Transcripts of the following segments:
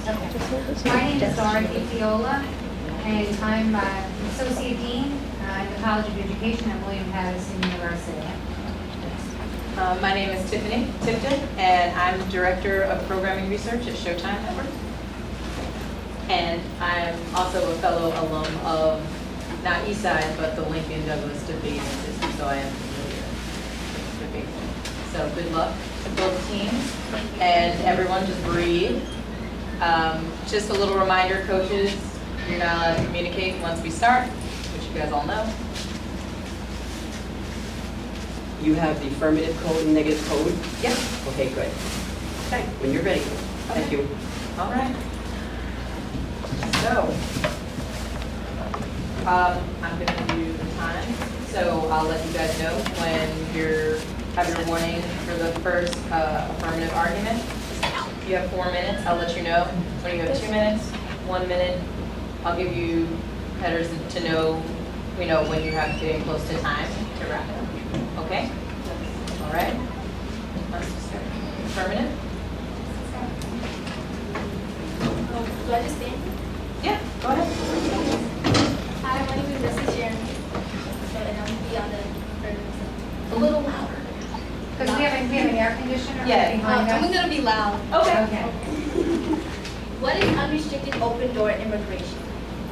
My name is Dorothy Fiola, and I'm Associate Dean at the College of Education at William Patterson University. My name is Tiffany Tipton, and I'm Director of Programming Research at Showtime Network. And I'm also a fellow alum of, not Eastside, but the Lincoln Douglas debating system, so I am familiar with debating. So good luck to both teams, and everyone just breathe. Just a little reminder, coaches, you're not allowed to communicate once we start, which you guys all know. You have the affirmative code and negative code? Yep. Okay, good. Okay, when you're ready. Thank you. All right. So, I'm going to do the time. So I'll let you guys know when you have your warning for the first affirmative argument. If you have 4 minutes, I'll let you know. When you have 2 minutes, 1 minute, I'll give you headers to know, when you have getting close to time to wrap it up. Okay? All right. Let's start. Affirmative? Do I just stand? Yeah, go ahead. Hi, my name is Jesse Sharon. And I'm going to be on the first. A little louder. Because we have an air conditioner Yeah. behind I'm us. going to be loud. Okay. What is unrestricted open door immigration?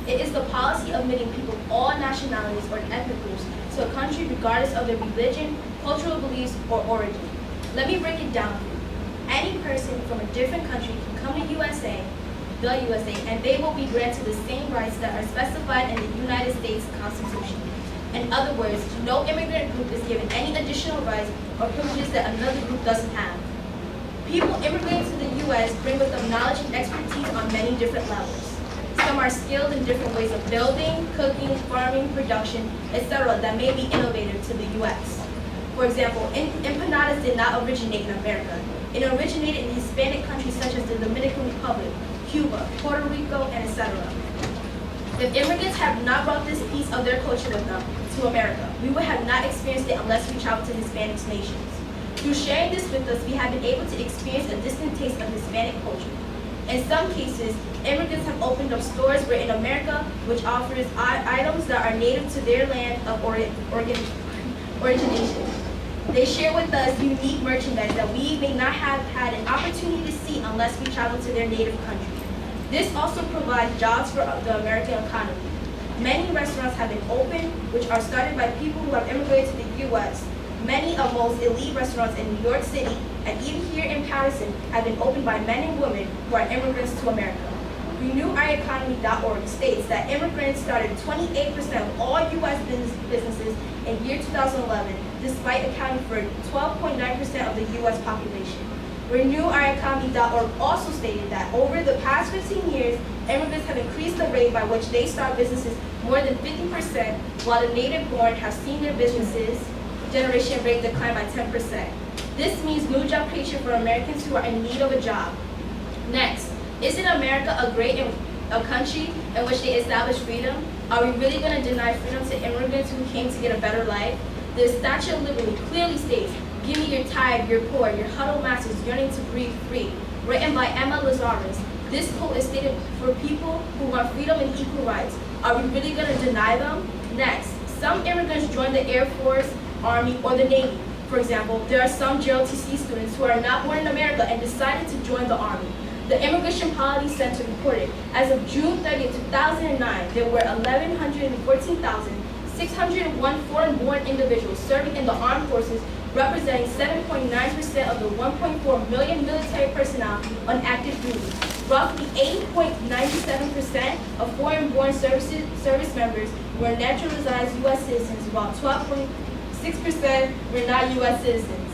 It is the policy of admitting people of all nationalities or ethnic groups to a country regardless of their religion, cultural beliefs, or origin. Let me break it down for you. Any person from a different country can come to the USA, and they will be granted the same rights that are specified in the United States Constitution. In other words, no immigrant group is given any additional rights or privileges that another group doesn't have. People immigrating to the U.S. bring with them knowledge and expertise on many different levels. Some are skilled in different ways of building, cooking, farming, production, etc. that may be innovative to the U.S. For example, empanadas did not originate in America. It originated in Hispanic countries such as the Dominican Republic, Cuba, Puerto Rico, and etc. If immigrants have not brought this piece of their culture with them to America, we would have not experienced it unless we traveled to Hispanic nations. Through sharing this with us, we have been able to experience a distinct taste of Hispanic culture. In some cases, immigrants have opened up stores where in America, which offers items that are native to their land of origination. They share with us unique merchandise that we may not have had an opportunity to see unless we travel to their native country. This also provides jobs for the American economy. Many restaurants have been opened, which are started by people who have immigrated to the U.S. Many of most elite restaurants in New York City and even here in Patterson have been opened by men and women who are immigrants to America. RenewOurEconomy.org states that immigrants started 28% of all U.S. businesses in year 2011, despite accounting for 12.9% of the U.S. population. RenewOurEconomy.org also stated that over the past 15 years, immigrants have increased the rate by which they start businesses more than 50%, while the native-born have seen their businesses generation rate decline by 10%. This means new job creation for Americans who are in need of a job. Next, isn't America a country in which they establish freedom? Are we really going to deny freedom to immigrants who came to get a better life? The Statue of Liberty clearly states, "Give me your tired, your poor, your huddled masses yearning to breathe free," written by Emma Lazarus. This quote is stated for people who want freedom and equal rights. Are we really going to deny them? Next, some immigrants join the Air Force, Army, or the Navy. For example, there are some JLTC students who are not born in America and decided to join the Army. The Immigration Policy Center reported, as of June 30, 2009, there were 114,601 foreign-born individuals serving in the armed forces, representing 7.9% of the 1.4 million military personnel on active duty. Roughly 8.97% of foreign-born service members were naturalized U.S. citizens, while 12.6% were not U.S. citizens.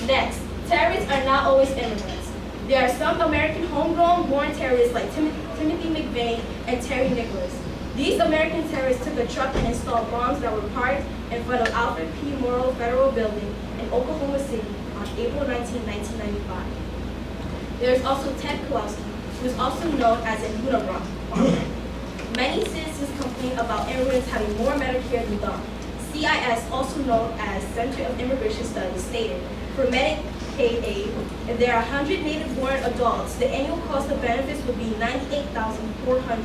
Next, terrorists are not always immigrants. There are some American homegrown born terrorists like Timothy McVeigh and Terry Nicholas. These American terrorists took a truck and installed bombs that were parked in front of Alfred P. Morrow Federal Building in Oklahoma City on April 19, 1995. There is also Ted Kowalski, who is also known as an Unabomber. Many citizens complain about immigrants having more Medicare than them. CIS, also known as Center of Immigration Studies, stated, for Medicaid paid aid. If there are 100 native-born adults, the annual cost of benefits would be $98,400.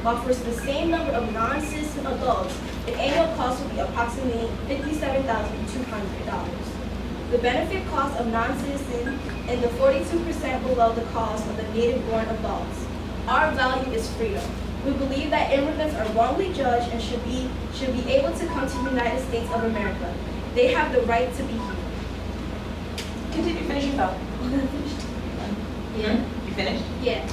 While for the same number of non-citizen adults, the annual cost would be approximately $57,200. The benefit cost of non-citizen and the 42% below the cost of the native-born adults. Our value is freedom. We believe that immigrants are wrongly judged and should be able to come to the United States of America. They have the right to be here. Continue, finish your thought. Yeah. You finished? Yeah.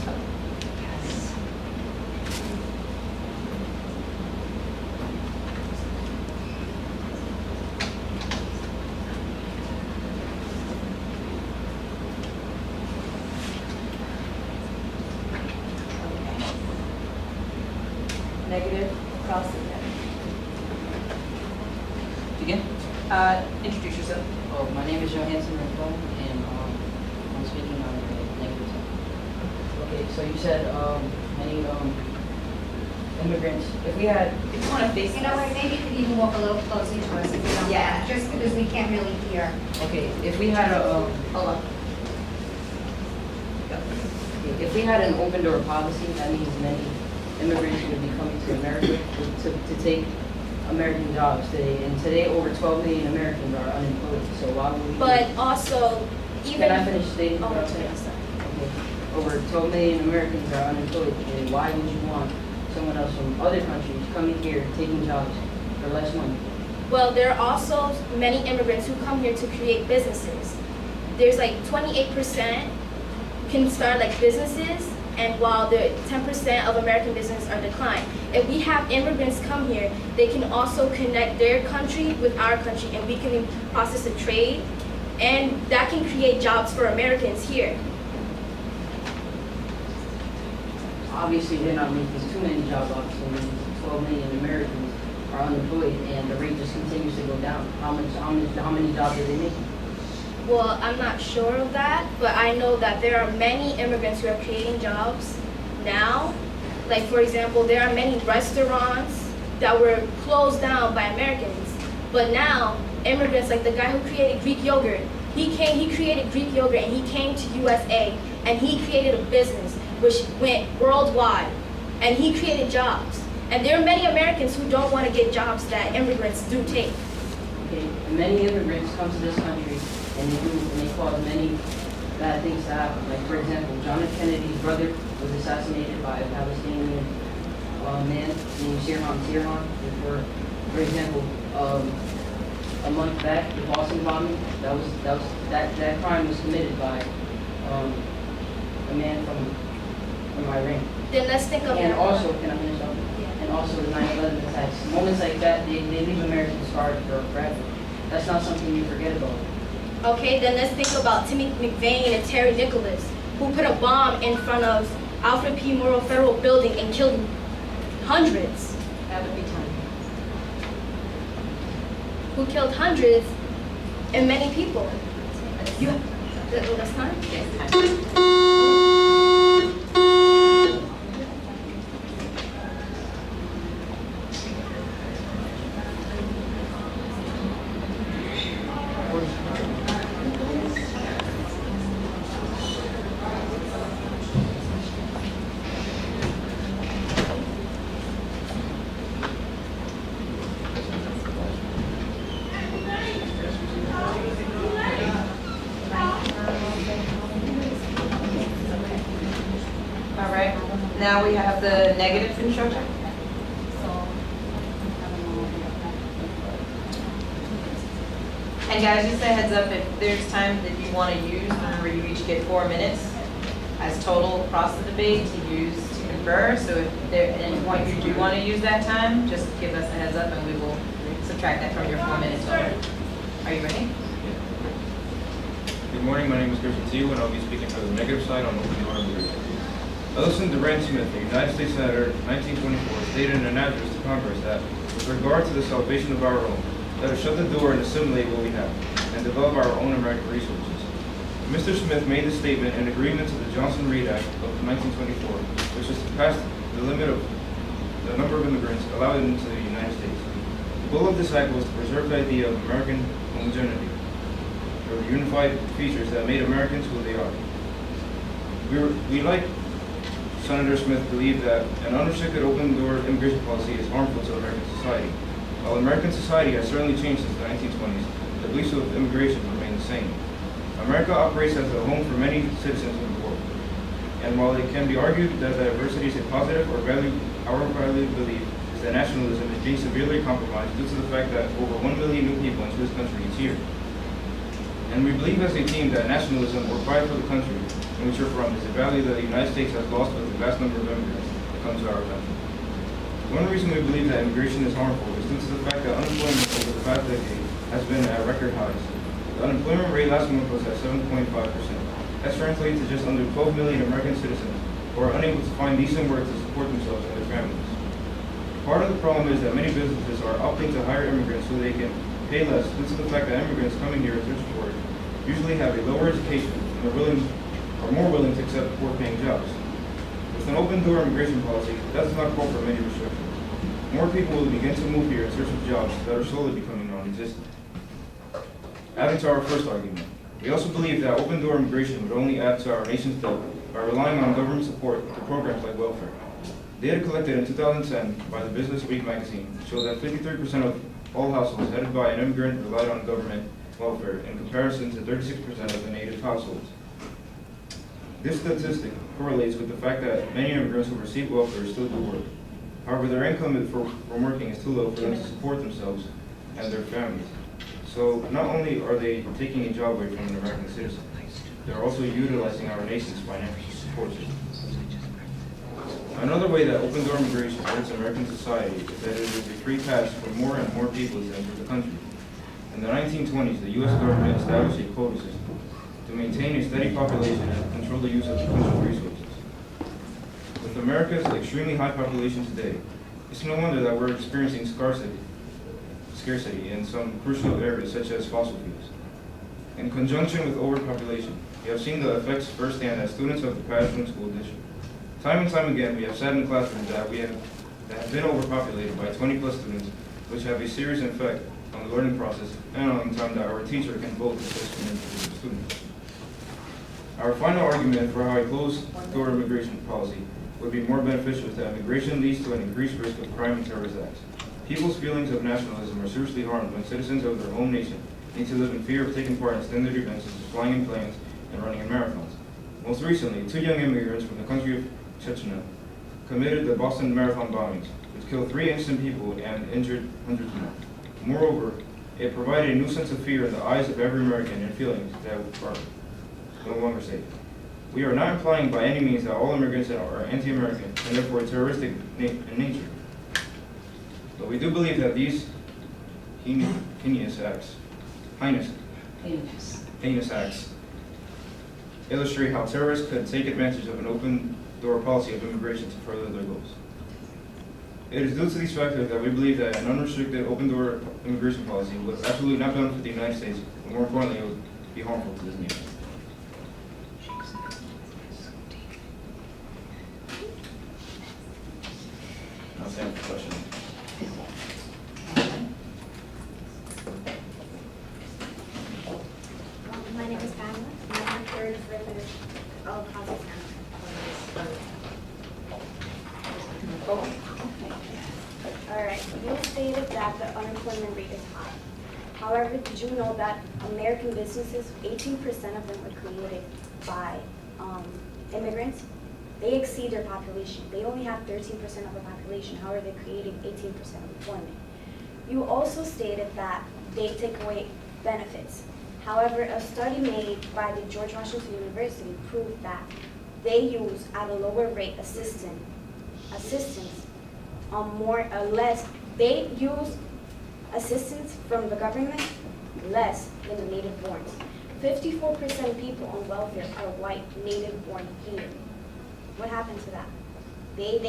Negative across the board. Again? Introduce yourself. Oh, my name is Johansson Renfro, and I'm speaking on the negative side. Okay, so you said many immigrants. If we had, If you want to face You know what, maybe you could even walk a little closer to us if you don't Yeah. mind, just because we can't really hear. okay, if we had a Hold on. if we had an open door policy, that means many immigrants would be coming to America to take American jobs today. And today, over 12 million Americans are unemployed. So why would we? But also, even... Can I finish stating what Oh, I'm saying? yes, sir. Okay. Over 12 million Americans are unemployed, and why would you want someone else from other countries coming here taking jobs for less money? Well, there are also many immigrants who come here to create businesses. There's like 28% can start like businesses, and while the 10% of American businesses are declined. If we have immigrants come here, they can also connect their country with our country, and we can process a trade, and that can create jobs for Americans here. Obviously, they're not making too many job opportunities. 12 million Americans are unemployed, and the rate just continues to go down. How many jobs are they making? Well, I'm not sure of that, but I know that there are many immigrants who are creating jobs now. Like, for example, there are many restaurants that were closed down by Americans, but now immigrants, like the guy who created Greek yogurt, he created Greek yogurt and he came to USA and he created a business which went worldwide, and he created jobs. And there are many Americans who don't want to get jobs that immigrants do take. Okay, and many immigrants come to this country, and they cause many bad things to happen. Like, for example, John F. Kennedy's brother was assassinated by a Palestinian man named Sirhan. For example, a month back, the Boston bombing, that crime was committed by a man from Iran. Then let's think of And also, can I finish up? And also the 9/11 attacks. Moments like that, they leave Americans scarred forever. That's not something you forget about. Okay, then let's think about Timmy McVeigh and Terry Nicholas, who put a bomb in front of Alfred P. Murrow Federal Building and killed hundreds. That would be time. Who killed hundreds and many people. That's time? Yes, time. All right, now we have the negative instruction. And guys, just a heads up, if there's time that you want to use, remember you each get 4 minutes as total across the debate to use to confer. So if there, at any point you do want to use that time, just give us a heads up and we will subtract that from your 4 minutes total. Are you ready? Good morning, my name is Griffin Teal, and I'll be speaking for the negative side on open door immigration. Ellison Durant Smith, a United States Senator, 1924, stated in an address to Congress that, with regard to the salvation of our own, let us shut the door and assimilate what we have, and develop our own American resources. Mr. Smith made this statement in agreement to the Johnson-Reed Act of 1924, which was to pass the limit of the number of immigrants allowed into the United States. The goal of this act was to preserve the idea of American homogeneity. or the unified features that made Americans who they are. We like Senator Smith believe that an unrestricted open-door immigration policy is harmful to American society. While American society has certainly changed since the 1920s, the beliefs of immigration remain the same. America operates as a home for many citizens of the world. And while it can be argued that diversity is a positive or value, our value belief is that nationalism is being severely compromised due to the fact that over 1 million new people enter this country each year. And we believe as a team that nationalism or pride for the country in which you're from is a value that the United States has lost with the vast number of immigrants that come to our country. One reason we believe that immigration is harmful is due to the fact that unemployment over the past decade has been at record highs. The unemployment rate last month was at 7.5%. That's translated to just under 12 million American citizens who are unable to find decent work to support themselves and their families. Part of the problem is that many businesses are opting to hire immigrants so they can pay less due to the fact that immigrants coming here in search of work usually have a lower education and are more willing to accept poor-paying jobs. With an open-door immigration policy, that does not call for many restrictions. More people will begin to move here in search of jobs that are slowly becoming non-existent. Adding to our first argument, we also believe that open-door immigration would only add to our nation's debt by relying on government support to programs like welfare. Data collected in 2010 by the Business Week magazine show that 53% of all households headed by an immigrant relied on government welfare in comparison to 36% of the native households. This statistic correlates with the fact that many immigrants who receive welfare still do work. However, their income from working is too low for them to support themselves and their families. So not only are they taking a job away from an American citizen, they're also utilizing our nation's financial support system. Another way that open-door immigration hurts American society is that it is a free pass for more and more people to enter the country. In the 1920s, the U.S. government established a quota system to maintain a steady population and control the use of the country's resources. With America's extremely high population today, it's no wonder that we're experiencing scarcity in some crucial areas such as fossil fuels. In conjunction with overpopulation, we have seen the effects firsthand as students of the Patterson School District. Time and time again, we have sat in classrooms that have been overpopulated by 20+ students, which have a serious effect on the learning process and on the time that our teacher can vote to assist students. Our final argument for how a closed-door immigration policy would be more beneficial is that immigration leads to an increased risk of crime and terrorist acts. People's feelings of nationalism are seriously harmed when citizens of their home nation need to live in fear of taking part in standard events such as flying in planes and running in marathons. Most recently, 2 young immigrants from the country of Chechnya committed the Boston Marathon bombings, which killed 3 innocent people and injured hundreds more. Moreover, it provided a new sense of fear in the eyes of every American and feelings that are no longer safe. We are not implying by any means that all immigrants are anti-American and therefore terroristic in nature. But we do believe that these heinous acts illustrate how terrorists could take advantage of an open-door policy of immigration to further their goals. It is due to these factors that we believe that an unrestricted open-door immigration policy would absolutely not benefit the United States, but more importantly, it would be harmful to this nation. Now, stand for questions. My name is Pamela, and I'm a third derivative of Kazakhstan. All right, you stated that the unemployment rate is high. However, did you know that American businesses, 18% of them were created by immigrants? They exceed their population. They only have 13% of the population, however, they're creating 18% of employment. You also stated that they take away benefits. However, a study made by the George Washington University proved that they use at a lower rate assistance they use assistance from the government less than the native borns. 54% people on welfare are white, native born here. What happened to that? They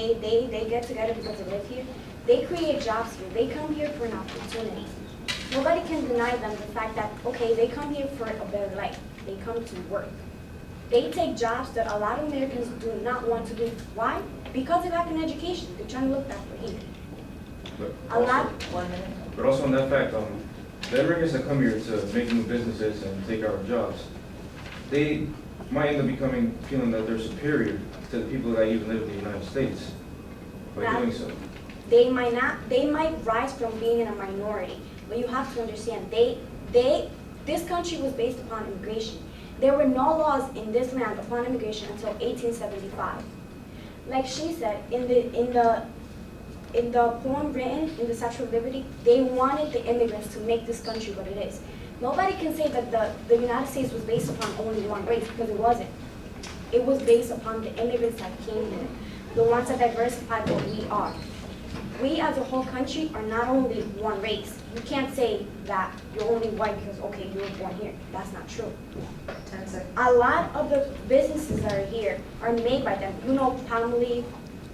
get together because they live here. They create jobs here. They come here for an opportunity. Nobody can deny them the fact that, okay, they come here for a better life. They come to work. They take jobs that a lot of Americans do not want to do. Why? Because they lack an education. They're trying to look that for here. But A lot. 1 minute. But also on that fact, the immigrants that come here to make new businesses and take our jobs, they might end up feeling that they're superior to the people that even live in the United States by doing so. They might rise from being in a minority, but you have to understand, this country was based upon immigration. There were no laws in this land upon immigration until 1875. Like she said, in the poem written in the Statue of Liberty, they wanted the immigrants to make this country what it is. Nobody can say that the United States was based upon only one race, because it wasn't. It was based upon the immigrants that came here, the ones that diversified what we are. We as a whole country are not only one race. You can't say that you're only white because, okay, you were born here. That's not true. 10 seconds. A lot of the businesses that are here are made by them. You know, Palmolive,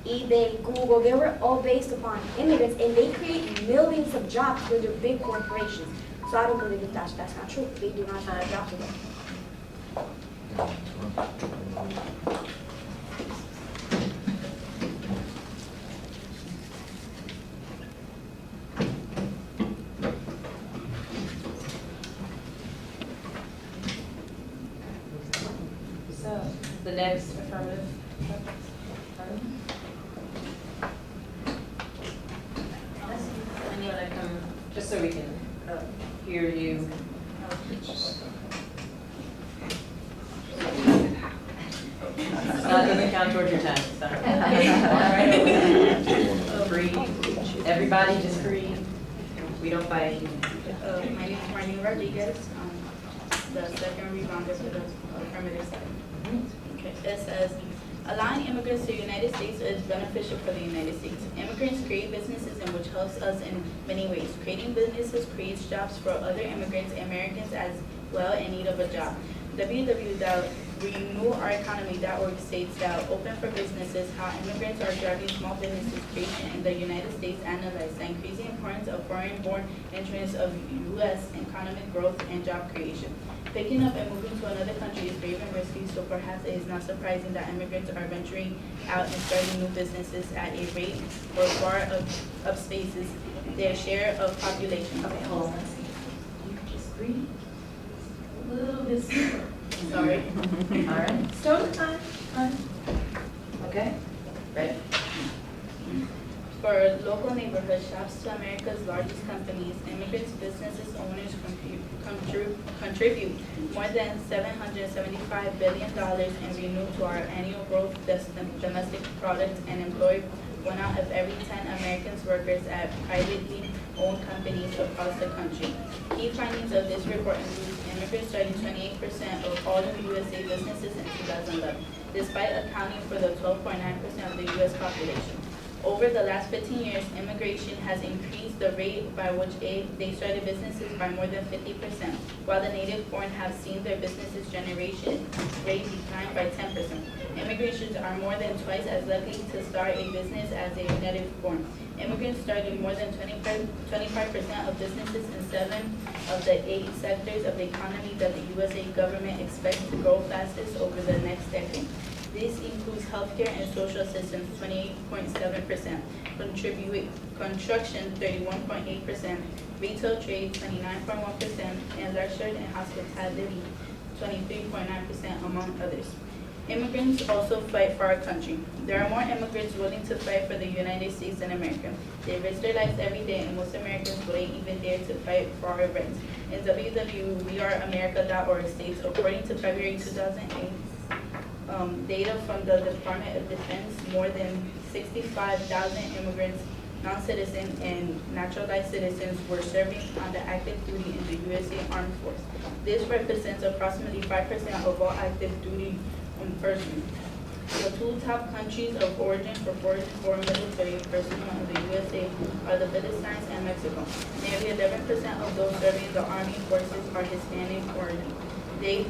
eBay, Google, they were all based upon immigrants, and they create millions of jobs for their big corporations. So I don't believe that that's not true. They do not have jobs for them. So, the next affirmative. Anyone that come, just so we can hear you. Doesn't count towards your time, so. Breathe. Everybody just breathe. We don't fight. My name is Marlene Rodriguez. The second rebounder for the affirmative side. Okay. It says, allowing immigrants to the United States is beneficial for the United States. Immigrants create businesses in which helps us in many ways. Creating businesses creates jobs for other immigrants and Americans as well in need of a job. www.renewoureconomy.org states that open for businesses, how immigrants are driving small businesses creation in the United States, analyze the increasing importance of foreign-born entrants of U.S. economic growth and job creation. Picking up and moving to another country is brave and risky, so perhaps it is not surprising that immigrants are venturing out and starting new businesses at a rate or far upspaces their share of population. Okay, hold on. You just breathe. A little bit slower. Sorry. All right. Story time. Okay. Ready? For local neighborhood shops to America's largest companies, immigrants, businesses, owners contribute more than $775 billion and renew to our annual growth domestic product and employ 1 out of every 10 Americans workers at privately owned companies across the country. Key findings of this report include immigrants starting 28% of all the USA businesses in 2011, despite accounting for the 12.9% of the US population. Over the last 15 years, immigration has increased the rate by which they started businesses by more than 50%, while the native born have seen their businesses generation rate decline by 10%. Immigrants are more than twice as likely to start a business as a native born. Immigrants started more than 25% of businesses in 7 of the 8 sectors of the economy that the USA government expects to grow fastest over the next decade. This includes healthcare and social systems, 28.7%, construction, 31.8%, retail trade, 29.1%, and leisure and hospitality, 23.9%, among others. Immigrants also fight for our country. There are more immigrants willing to fight for the United States than America. They risk their lives every day, and most Americans wouldn't even dare to fight for our rights. In www.weareamerica.org states, according to February 2008, data from the Department of Defense, more than 65,000 immigrants, non-citizens, and naturalized citizens were serving under active duty in the USA Armed Force. This represents approximately 5% of all active duty personnel. The 2 top countries of origin for foreign military personnel in the USA are the Philippines and Mexico. Nearly 11% of those serving the Army forces are Hispanic origin. They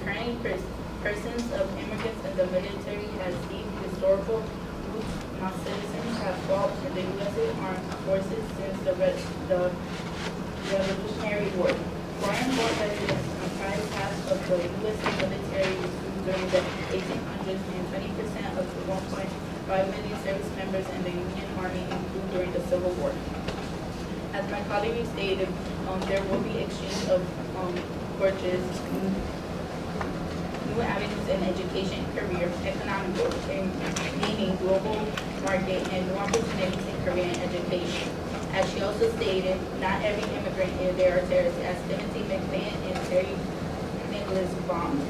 currently persons of immigrants in the military has deep historical roots. Non-citizens have fought in the USA Armed Forces since the Revolutionary War. Foreign-born residents comprise half of the USA military recruits during the 1800s, and 20% of the 1.5 million service members in the Union Army include during the Civil War. As my colleague stated, there will be exchange of purchase, new avenues in education, career, economic growth, and meaning global market and new opportunities in career and education. As she also stated, not every immigrant is there are terrorists, as Timothy McVeigh and Terry Nicholas bombed.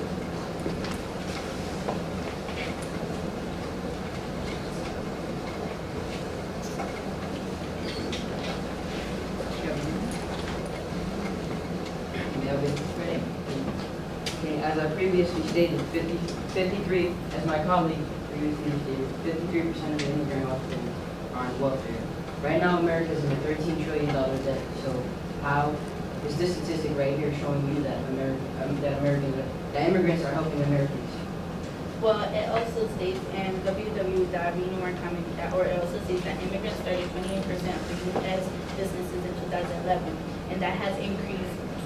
Okay, as I previously stated, 53, as my colleague previously stated, 53% of the immigrant offspring are on welfare. Right now, America is in a $13 trillion debt. So, how is this statistic right here showing you that immigrants are helping Americans? Well, it also states in www.renomarkcomedy.org, it also states that immigrants started 28% for U.S. businesses in 2011, and that has increased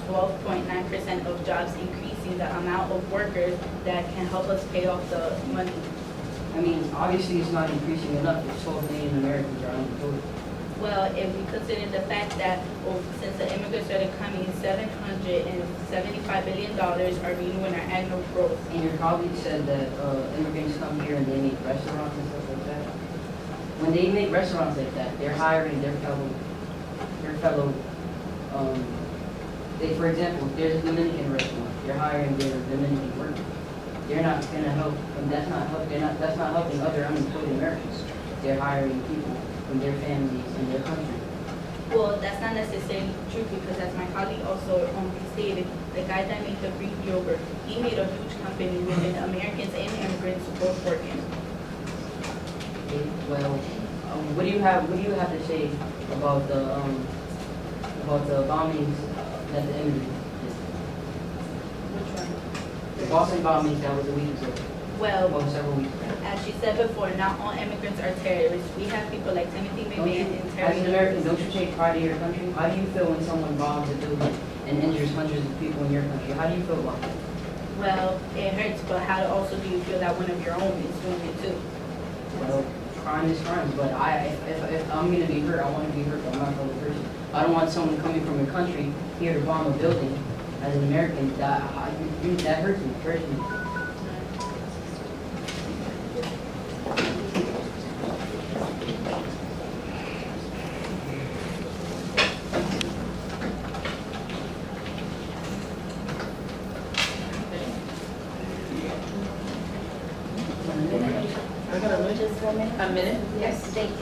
12.9% of jobs, increasing the amount of workers that can help us pay off the money. I mean, obviously it's not increasing enough if 12 million Americans are unemployed. Well, if we consider the fact that since the immigrants started coming, $775 billion are renewing our annual growth. And your colleague said that immigrants come here and they make restaurants and stuff like that. When they make restaurants like that, they're hiring their fellow, for example, there's a Dominican restaurant. They're hiring their Dominican workers. They're not gonna help, and that's not helping other unemployed Americans. They're hiring people from their families and their country. Well, that's not necessarily true because as my colleague also stated, the guy that made the Greek yogurt, he made a huge company within Americans and immigrants both working. Okay, well, what do you have to say about the bombings that the immigrants did? Which one? The Boston bombings that was a week ago. Well, Several weeks ago. as she said before, not all immigrants are terrorists. We have people like Timothy McVeigh and As Terry. an American, don't you take pride in your country? How do you feel when someone bombs a building and injures hundreds of people in your country? How do you feel about that? Well, it hurts, but how also do you feel that one of your own is doing it too? Well, crime is crime, but if I'm gonna be hurt, I want to be hurt by my fellow person. I don't want someone coming from a country here to bomb a building. As an American, that hurts me personally. A minute? Yes, thank you.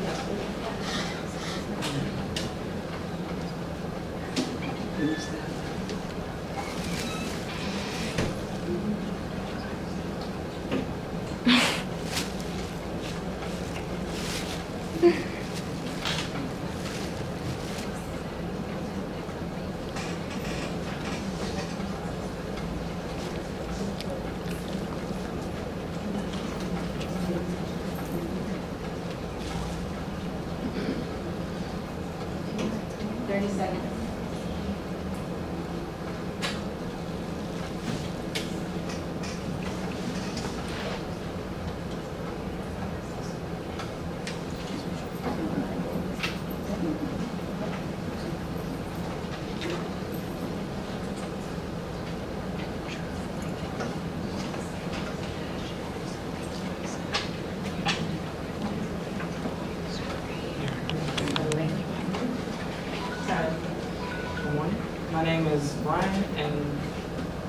My name is Brian, and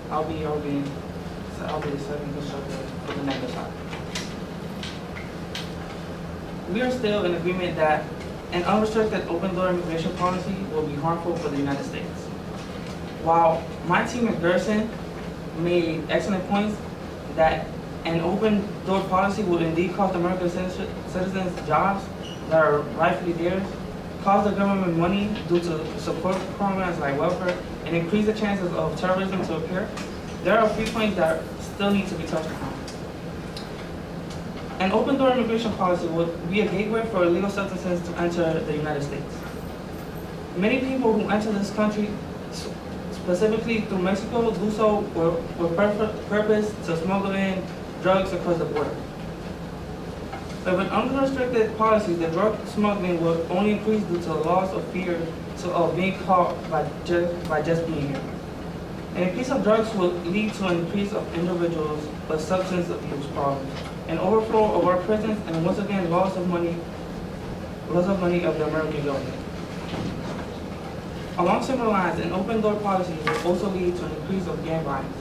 I'll be the second instructor for the negative side. We are still in agreement that an unrestricted open-door immigration policy will be harmful for the United States. While my team at Gerson made excellent points that an open-door policy will indeed cost American citizens jobs that are rightfully theirs, cost the government money due to support programs like welfare, and increase the chances of terrorism to occur, there are a few points that still need to be touched upon. An open-door immigration policy would be a gateway for illegal substances to enter the United States. Many people who enter this country, specifically through Mexico, do so with purpose to smuggle in drugs across the border. But with unrestricted policies, the drug smuggling will only increase due to the loss of fear of being caught by just being here. An increase of drugs will lead to an increase of individuals with substance abuse problems, an overflow of our prisons, and once again, loss of money of the American government. Along similar lines, an open door policy will also lead to an increase of gang violence.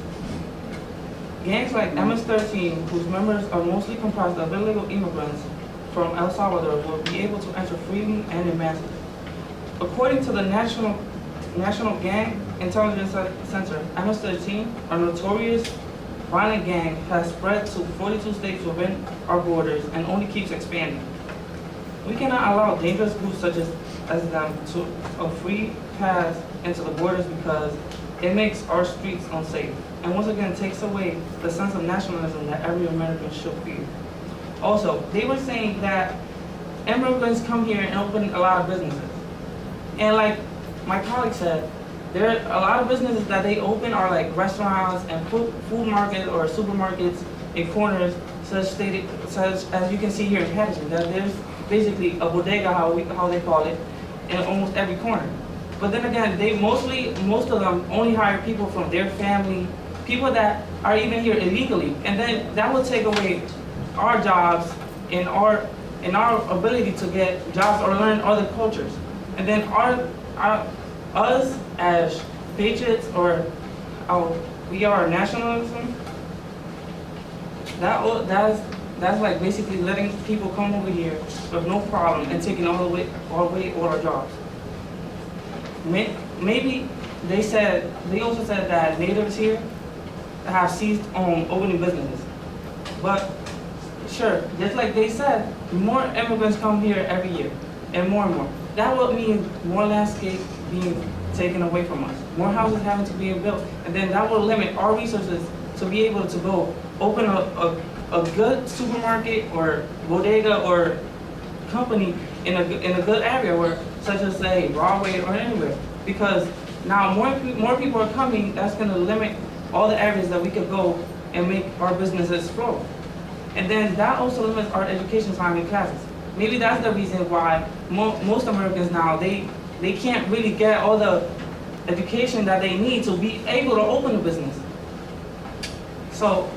Gangs like MS-13, whose members are mostly comprised of illegal immigrants from El Salvador, will be able to enter freely and in masses. According to the National Gang Intelligence Center, MS-13, a notorious violent gang, has spread to 42 states within our borders and only keeps expanding. We cannot allow dangerous groups such as them to a free pass into the borders because it makes our streets unsafe and once again takes away the sense of nationalism that every American should feel. Also, they were saying that immigrants come here and open a lot of businesses. And like my colleague said, there are a lot of businesses that they open are like restaurants and food markets or supermarkets in corners, such as you can see here in Patterson. That there's basically a bodega, how they call it, in almost every corner. But then again, most of them only hire people from their family, people that are even here illegally, and then that will take away our jobs and our ability to get jobs or learn other cultures. And then us as patriots or we are nationalism. That's like basically letting people come over here with no problem and taking all our jobs. Maybe they also said that natives here have ceased opening businesses. But sure, just like they said, more immigrants come here every year and more. That will mean more landscape being taken away from us, more houses having to be built, and then that will limit our resources to be able to go open a good supermarket or bodega or company in a good area, where such as say Broadway or anywhere, because now more people are coming. That's going to limit all the areas that we could go and make our businesses grow, and then that also limits our education time in classes. Maybe that's the reason why most Americans now they can't really get all the education that they need to be able to open a business. So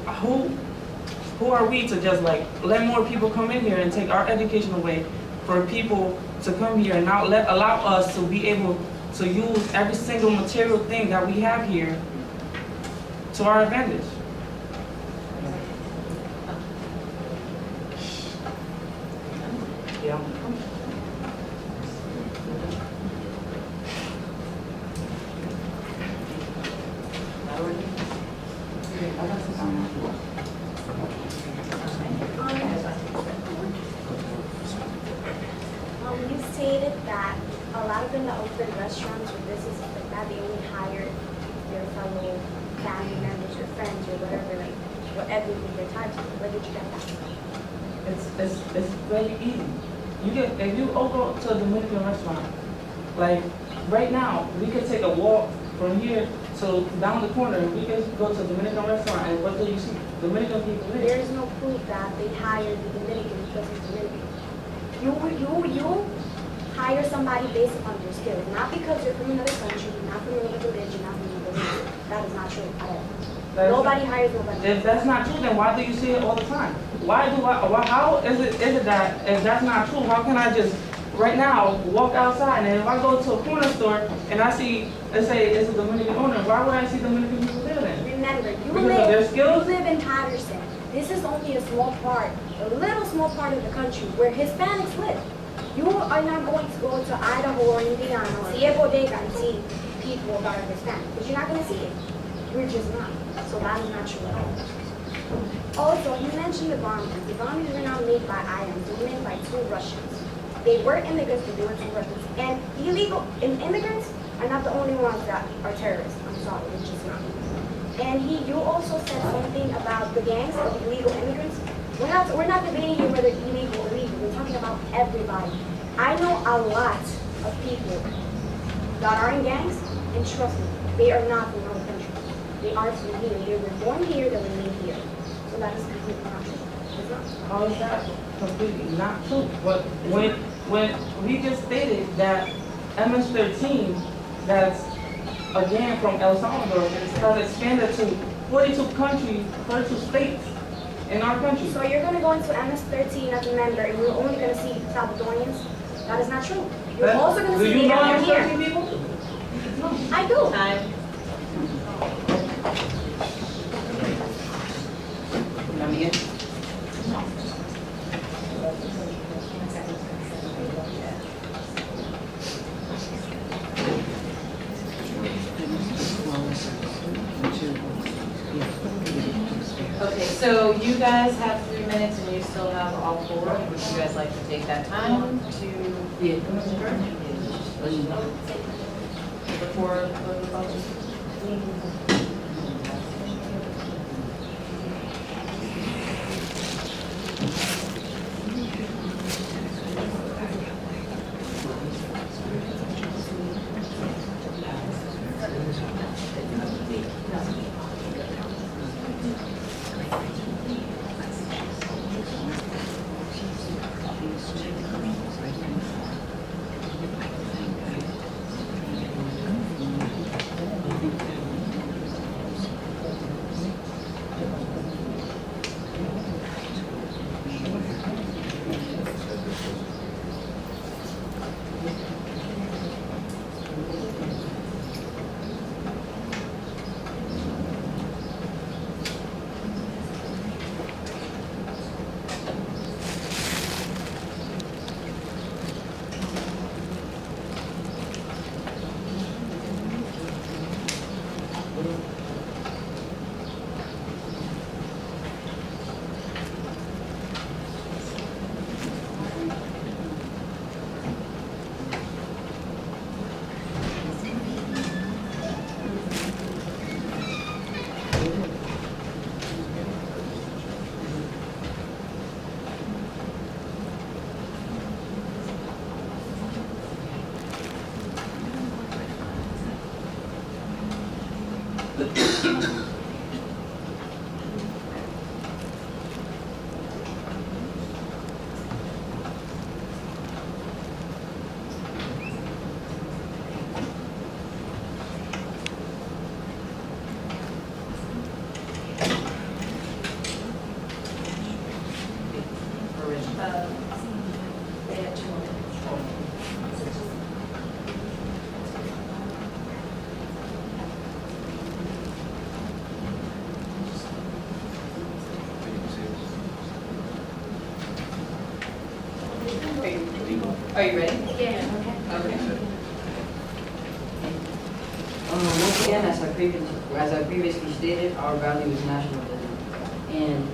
who are we to just like let more people come in here and take our education away for people to come here and not allow us to be able to use every single material thing that we have here to our advantage? Yeah. You stated that a lot of them that open restaurants or businesses like that, they only hire their fellow family members or friends or whatever, like whatever they're tied to. Where did you get that from? It's very easy. If you go to a Dominican restaurant, like right now, we could take a walk from here to down the corner, and we could go to a Dominican restaurant, and what do you see? Dominican people there. There's no proof that they hired the Dominican because he's Dominican. You hire somebody based upon their skills, not because they're from another country, not from another religion, not from another religion. That is not true at all. Nobody hires nobody. If that's not true, then why do you see it all the time? How is it that if that's not true, how can I just right now walk outside and if I go to a corner store and I see, let's say it's a Dominican owner, why would I see Dominican people there then? Remember, Because of their skills? you live in Patterson. This is only a small part, a little small part of the country where Hispanics live. You are not going to go to Idaho or Indiana, see a bodega and see people that are Hispanic, because you're not going to see it. You're just not. So that is not true at all. Also, you mentioned the boundaries. The boundaries were not made by items. They were made by two Russians. They were immigrants, but they were two Russians. And immigrants are not the only ones that are terrorists. I'm sorry, it's just not. And you also said something about the gangs of illegal immigrants. We're not debating here whether it's illegal or legal. We're talking about everybody. I know a lot of people that are in gangs, and trust me, they are not from other countries. They are from here. They were born here, they were made here. So that is completely not true. It's not. How is that completely not true? But when we just stated that MS-13, that's again from El Salvador, has expanded to 42 countries, 42 states in our country. So you're going to go into MS-13 as a member, and you're only going to see Salvadorians? That is not true. You're also going to see Do you know down here. MS-13 people? I do. Time. Come again? Okay, so you guys have 3 minutes and you still have all 4. Would you guys like to take that time to Yeah. before the vote? They have 2 minutes. Are you ready? Yeah. Okay. Once again, as I previously stated, our value is nationalism. And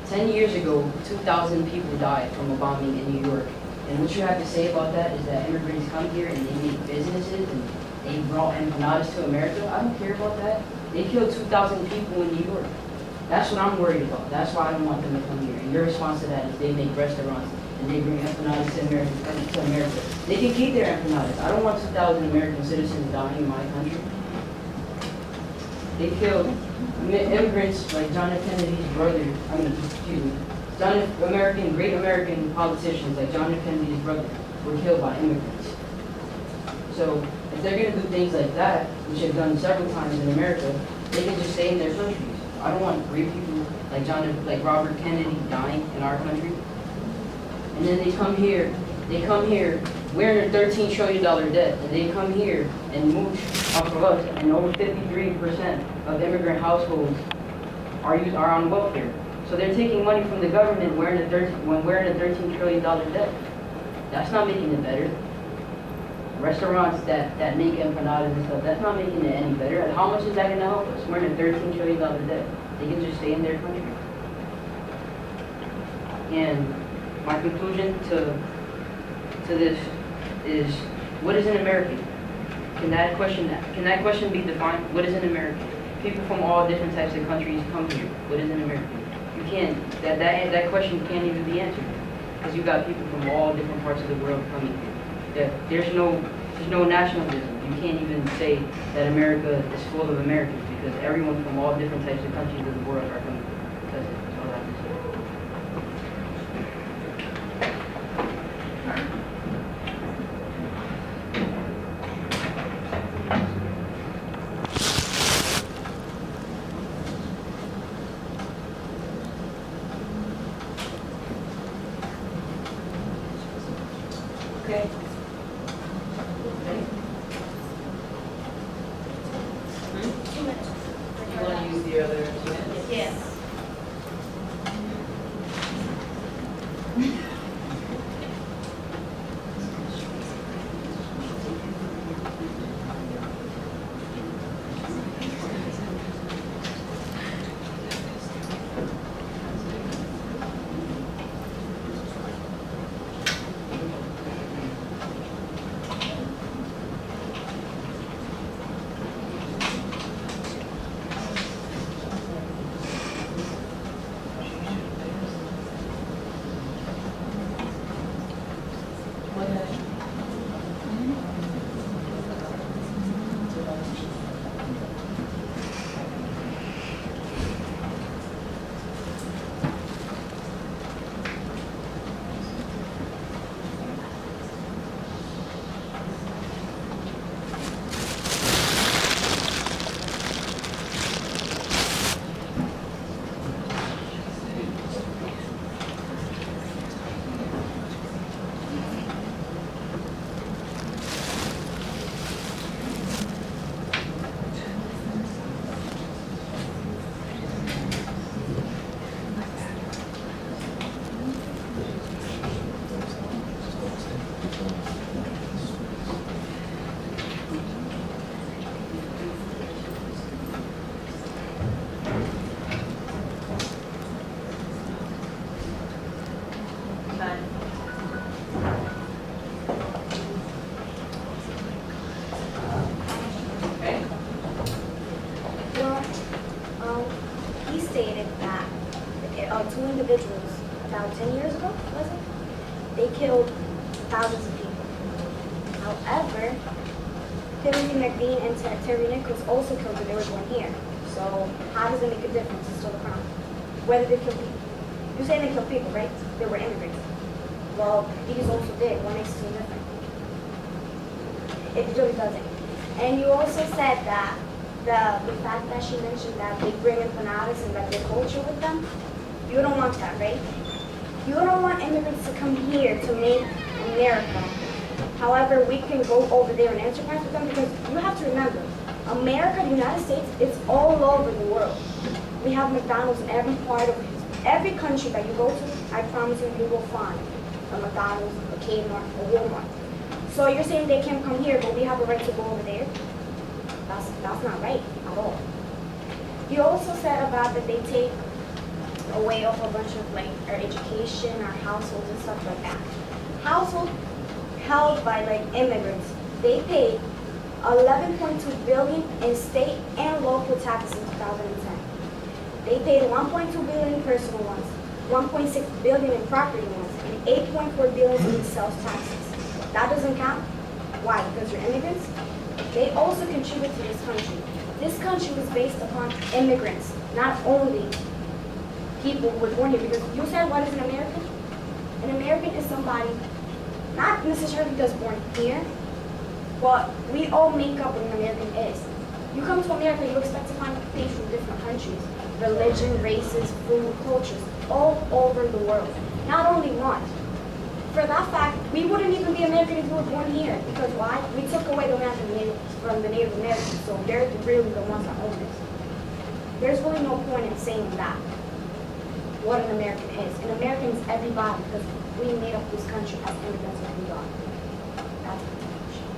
10 years ago, 2,000 people died from a bombing in New York. And what you have to say about that is that immigrants come here and they make businesses and they brought empanadas to America. I don't care about that. They killed 2,000 people in New York. That's what I'm worried about. That's why I don't want them to come here. And your response to that is they make restaurants and they bring empanadas to America. They can keep their empanadas. I don't want 2,000 American citizens dying in my country. They killed immigrants like John F. Kennedy's brother, great American politicians like John F. Kennedy's brother were killed by immigrants. So if they're going to do things like that, which they've done several times in America, they can just stay in their countries. I don't want great people like Robert Kennedy dying in our country. And then they come here wearing a $13 trillion debt, and they come here and mooch off of us, and over 53% of immigrant households are on welfare. So they're taking money from the government wearing a $13 trillion debt. That's not making it better. Restaurants that make empanadas and stuff, that's not making it any better. How much is that going to help us? We're in a $13 trillion debt. They can just stay in their country. And my conclusion to this is, what is an American? Can that question be defined? What is an American? People from all different types of countries come here. What is an American? You can't. That question can't even be answered because you got people from all different parts of the world coming here. There's no nationalism. You can't even say that America is full of Americans because everyone from all different types of countries of the world are coming here. That's it. That's all I have to say. Okay. Hmm? 2 minutes. You want to use the other 2 minutes? Yes. Okay. Well, he stated that two individuals about 10 years ago, was it? They killed thousands of people. However, Timothy McVeigh and Terry Nichols also killed, but they were born here. So how does it make a difference? It's still a crime. Whether they kill people. You say they killed people, right? They were immigrants. Well, these also did. What makes it different? It really doesn't. And you also said that the fact that she mentioned that they bring empanadas and that their culture with them, you don't want that, right? You don't want immigrants to come here to make America. However, we can go over there and enterprise with them because you have to remember, America, the United States, it's all over the world. We have McDonald's in every part of every country that you go to. I promise you will find a McDonald's, a Kmart, a Walmart. So you're saying they can't come here, but we have a right to go over there? That's not right at all. You also said about that they take away off a bunch of like our education, our households and stuff like that. Households held by like immigrants, they paid 11.2 billion in state and local taxes in 2010. They paid 1.2 billion in personal ones, 1.6 billion in property ones, and 8.4 billion in sales taxes. That doesn't count. Why? Because you're immigrants? They also contribute to this country. This country was based upon immigrants, not only people who were born here. Because you said, what is an American? An American is somebody, not necessarily just born here, but we all make up what an American is. You come to America, you expect to find things from different countries. Religion, races, food, cultures, all over the world. Not only one. For that fact, we wouldn't even be American if we were born here. Because why? We took away the land from the Native Americans, so they're really the ones that own it. There's really no point in saying that, what an American is. An American is everybody, because we made up this country as immigrants when we are. That's the definition.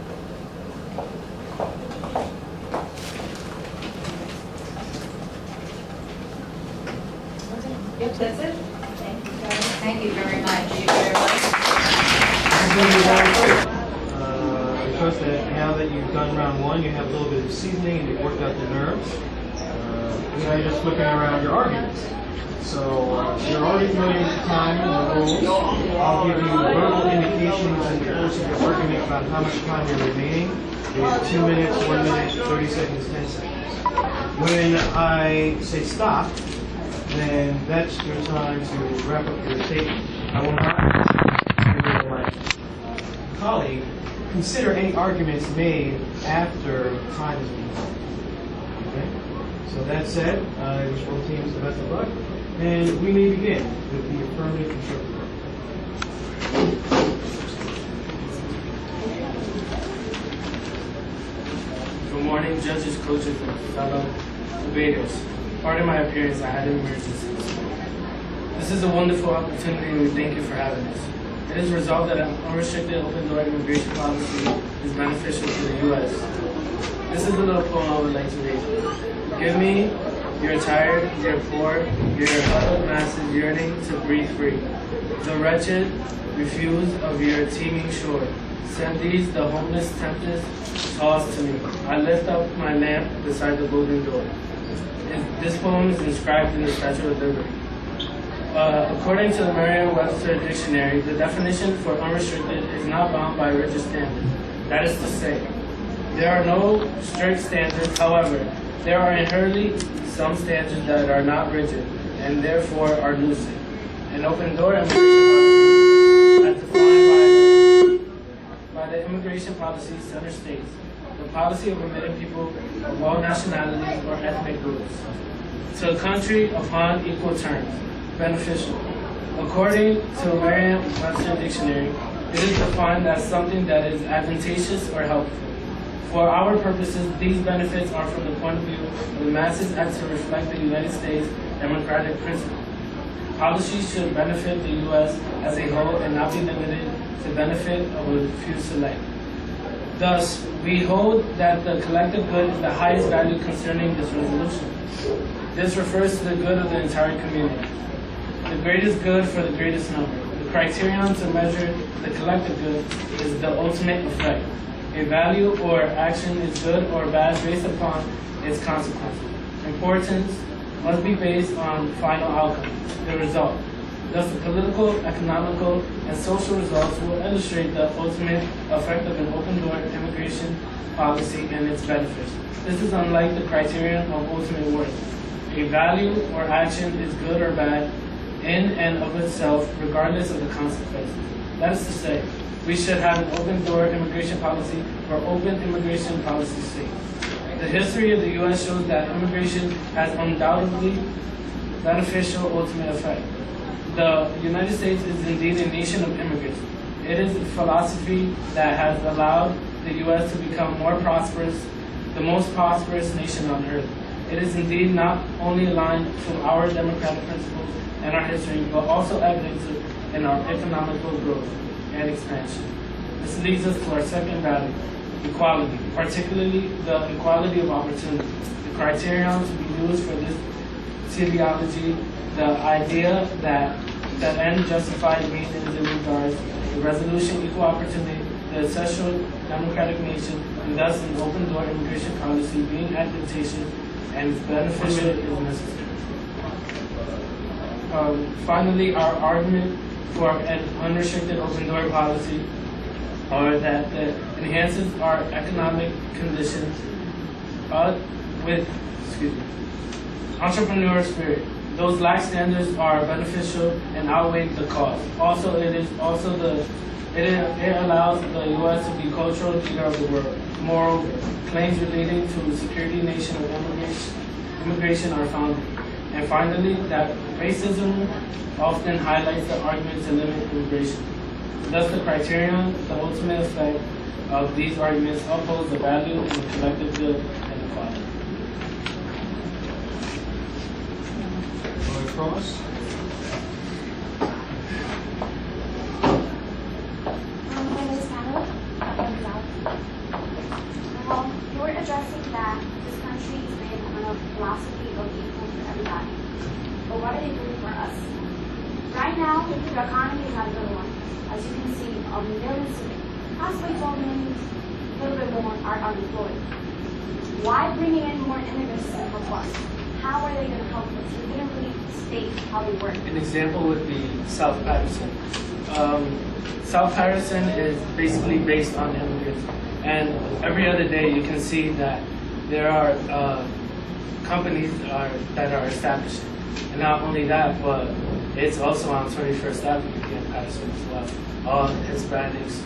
Yep, that's it. Thank you, guys. Thank you very much. Thank you very much. I trust that now that you've done round one, you have a little bit of seasoning and you've worked out the nerves. Now you're just flipping around your arguments. So you're already familiar with the time and the rules. I'll give you verbal indications in the course of your argument about how much time you're remaining. You have 2 minutes, 1 minute, 30 seconds, 10 seconds. When I say stop, then that's your time to wrap up your statement. I will not, my colleague, consider any arguments made after time has been called. Okay? So that said, I wish both teams the best of luck, and we may begin with the affirmative constructive vote. Good morning, judges, coaches, and fellow debaters. Pardon my appearance, I had an emergency. This is a wonderful opportunity and we thank you for having us. It is resolved that an unrestricted open-door immigration policy is beneficial to the U.S. This is a little poem I would like to read. Forgive me, you're tired, you're poor, you're huddled masses yearning to breathe free. The wretched refuse of your teeming shore. Send these, the homeless tempest, tossed to me. I lift up my lamp beside the golden door. This poem is inscribed in the Statue of Liberty. According to the Merriam-Webster Dictionary, the definition for unrestricted is not bound by rigid standards. That is to say, there are no strict standards. However, there are inherently some standards that are not rigid and therefore are lucid. An open-door immigration policy, as defined by the Immigration Policy Center states, the policy of admitting people of all nationalities or ethnic groups to a country upon equal terms, beneficial. According to Merriam-Webster Dictionary, it is defined as something that is advantageous or helpful. For our purposes, these benefits are from the point of view of the masses as to reflect the United States democratic principle. Policies should benefit the U.S. as a whole and not be limited to the benefit of a few select. Thus, we hold that the collective good is the highest value concerning this resolution. This refers to the good of the entire community. The greatest good for the greatest number. The criterion to measure the collective good is the ultimate effect. A value or action is good or bad based upon its consequences. Importance must be based on final outcome, the result. Thus, the political, economical, and social results will illustrate the ultimate effect of an open-door immigration policy and its benefits. This is unlike the criterion of ultimate worth. A value or action is good or bad in and of itself, regardless of the consequences. That is to say, we should have an open-door immigration policy for open immigration policy's sake. The history of the U.S. shows that immigration has undoubtedly beneficial ultimate effect. The United States is indeed a nation of immigrants. It is a philosophy that has allowed the U.S. to become more prosperous, the most prosperous nation on earth. It is indeed not only aligned to our democratic principles and our history, but also evident in our economical growth and expansion. This leads us to our second value, equality, particularly the equality of opportunity. The criterion to be used for this teleology, the idea that the end justifies means in regards the resolution, equal opportunity, the essential democratic nation, and thus an open-door immigration policy being advantageous and beneficial is necessary. Finally, our argument for an unrestricted open-door policy are that it enhances our economic conditions with entrepreneurial spirit. Those lax standards are beneficial and outweigh the cost. Also, it allows the U.S. to be cultural leader of the world. Moreover, claims relating to the security nation of immigration are founded. And finally, that racism often highlights the argument to limit immigration. Thus, the criterion, the ultimate effect of these arguments upholds the value and the collective good and equality. Cross. My name is Hannah. You're addressing that this country is based on a philosophy of equal for everybody. But what are they doing for us? Right now, the economy is not a good one. As you can see, millions, possibly 12 million, a little bit more, are unemployed. Why bringing in more immigrants to help us? How are they going to help us? You didn't really state how they work. An example would be South Patterson. South Patterson is basically based on immigrants. And every other day you can see that there are companies that are establishing. And not only that, but it's also on 21st Avenue here in Patterson as well. All Hispanics.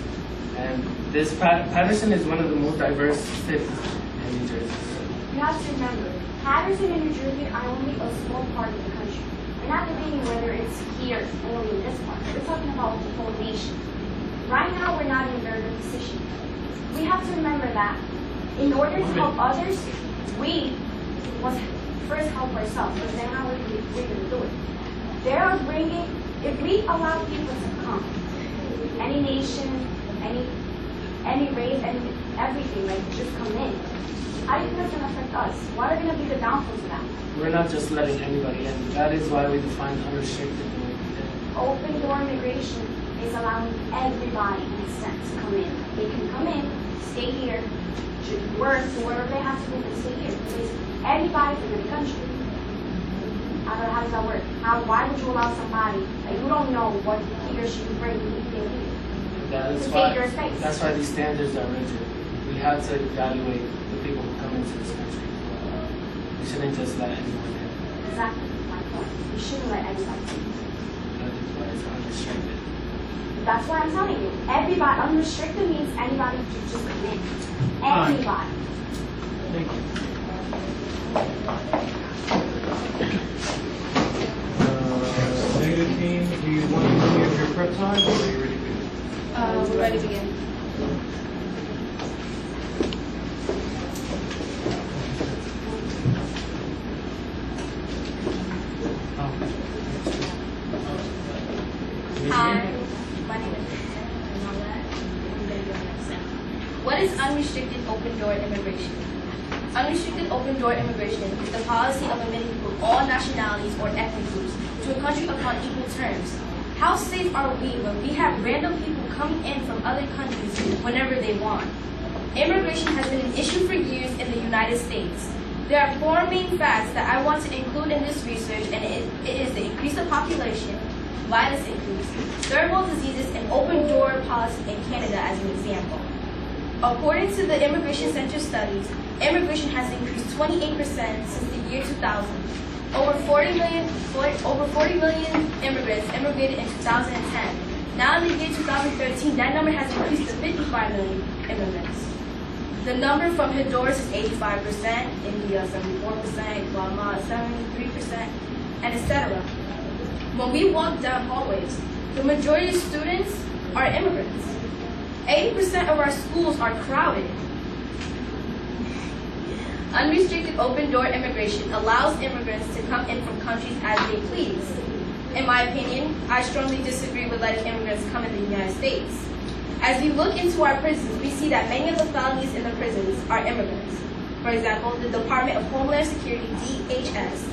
And this Patterson is one of the most diverse cities in New Jersey. You have to remember, Patterson and New Jersey are only a small part of the country. We're not debating whether it's here, only in this part. We're talking about the whole nation. Right now, we're not in a very good position. We have to remember that in order to help others, we must first help ourselves, but then how are we going to do it? They are bringing, if we allow people to come, any nation, any race, everything, like just come in, how do you think that's going to affect us? What are going to be the downfalls of that? We're not just letting anybody in. That is why we define unrestricted. Open door immigration is allowing everybody in a sense to come in. They can come in, stay here, work, so wherever they have to move and stay here. Because anybody from the country. How does that work? Why would you allow somebody that you don't know what he or she can bring to here? That's why these standards are rigid. We have to evaluate the people who come into this country. We shouldn't just let anyone in. Exactly my point. We shouldn't let anybody in. That is why it's unrestricted. That's why I'm telling you. Everybody, unrestricted means anybody can just come in. Anybody. Thank you. Negative team, do you want to give your prep time or are you ready to begin? We're ready to begin. Hi, my name is What is unrestricted open-door immigration? Unrestricted open-door immigration is the policy of admitting people of all nationalities or ethnic groups to a country upon equal terms. How safe are we when we have random people coming in from other countries whenever they want? Immigration has been an issue for years in the United States. There are four main facts that I want to include in this research, and it is the increase of population, violence increase, third world diseases, and open-door policy in Canada as an example. According to the Immigration Center studies, immigration has increased 28% since the year 2000. Over 40 million immigrants immigrated in 2010. Now in the year 2013, that number has increased to 55 million immigrants. The number from Honduras is 85%, India 74%, Guatemala 73%, and etc. When we walk down hallways, the majority of students are immigrants. 80% of our schools are crowded. Unrestricted open-door immigration allows immigrants to come in from countries as they please. In my opinion, I strongly disagree with letting immigrants come in the United States. As we look into our prisons, we see that many of the felonies in the prisons are immigrants. For example, the Department of Homeland Security, DHS,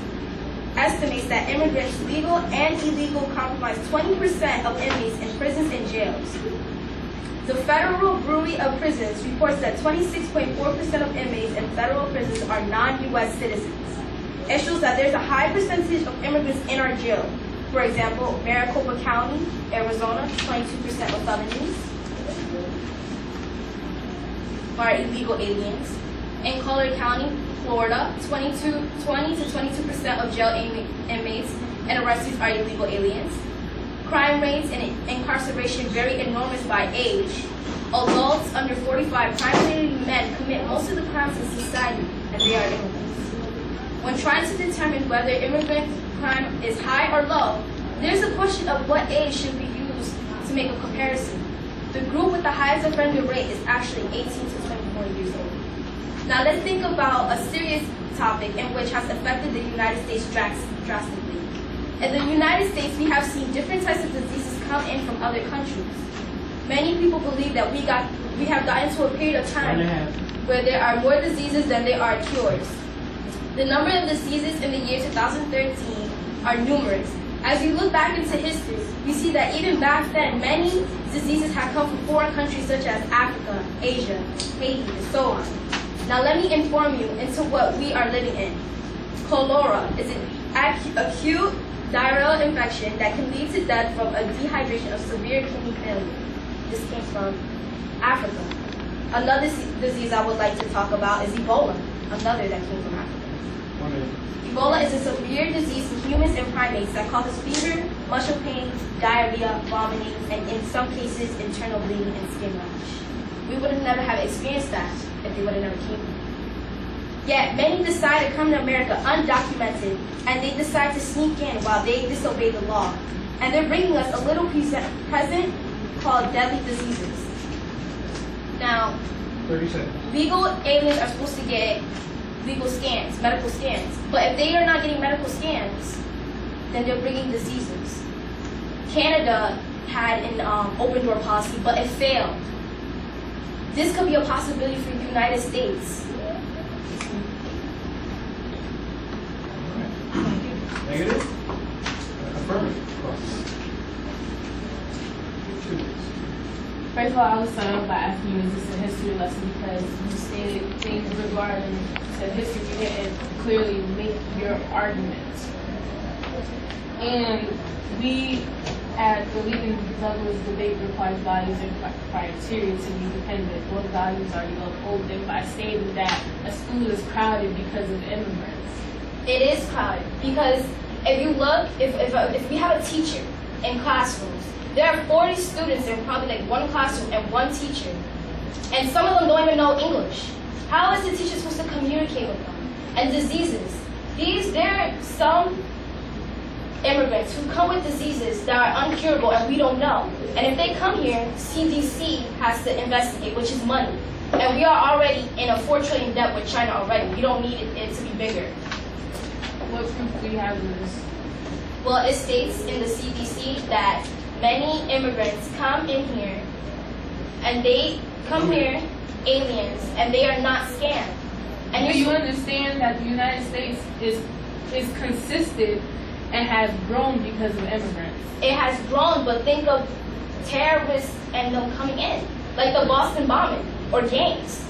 estimates that immigrants, legal and illegal, comprise 20% of inmates in prisons and jails. The Federal Bureau of Prisons reports that 26.4% of inmates in federal prisons are non-U.S. citizens. It shows that there's a high percentage of immigrants in our jail. For example, Maricopa County, Arizona, 22% of felonies are illegal aliens. In Collier County, Florida, 20 to 22% of jail inmates and arrestees are illegal aliens. Crime rates and incarceration vary enormous by age. Adults under 45, primarily men, commit most of the crimes in society, and they are immigrants. When trying to determine whether immigrant crime is high or low, there's a question of what age should be used to make a comparison. The group with the highest offender rate is actually 18 to 24 years old. Now let's think about a serious topic in which has affected the United States drastically. In the United States, we have seen different types of diseases come in from other countries. Many people believe that we have gotten to a period of time where there are more diseases than there are cures. The number of diseases in the year 2013 are numerous. As we look back into history, we see that even back then, many diseases have come from foreign countries such as Africa, Asia, Haiti, and so on. Now let me inform you into what we are living in. Cholera is an acute diarrheal infection that can lead to death from a dehydration of severe kidney failure. This came from Africa. Another disease I would like to talk about is Ebola, another that came from Africa. Ebola is a severe disease in human humans and primates that causes fever, muscle pain, diarrhea, vomiting, and in some cases, internal bleeding and skin rash. We would have never have experienced that if they would have never came here. Yet many decide to come to America undocumented, and they decide to sneak in while they disobey the law. And they're bringing us a little present called deadly diseases. Now, 30 seconds. legal aliens are supposed to get legal scans, medical scans. But if they are not getting medical scans, then they're bringing diseases. Canada had an open door policy, but it failed. This could be a possibility for the United States. Negative? Affirmative. First of all, I would start off by asking you, is this a history lesson? Because you stated things regarding to history, you didn't clearly make your arguments. And we, at the Lincoln Douglas debate, requires values and criteria to be dependent. What values are you upholding by stating that a school is crowded because of immigrants? It is crowded because if you look, if we have a teacher in classrooms, there are 40 students in probably like one classroom and one teacher, and some of them don't even know English. How is the teacher supposed to communicate with them? And diseases. There are some immigrants who come with diseases that are uncurable and we don't know. And if they come here, CDC has to investigate, which is money. And we are already in a $4 trillion debt with China already. We don't need it to be bigger. What proof do you have of this? Well, it states in the CDC that many immigrants come in here, and they come here, aliens, and they are not scammed. And do you understand that the United States is consistent and has grown because of immigrants? It has grown, but think of terrorists and them coming in, like the Boston bombing or gangs.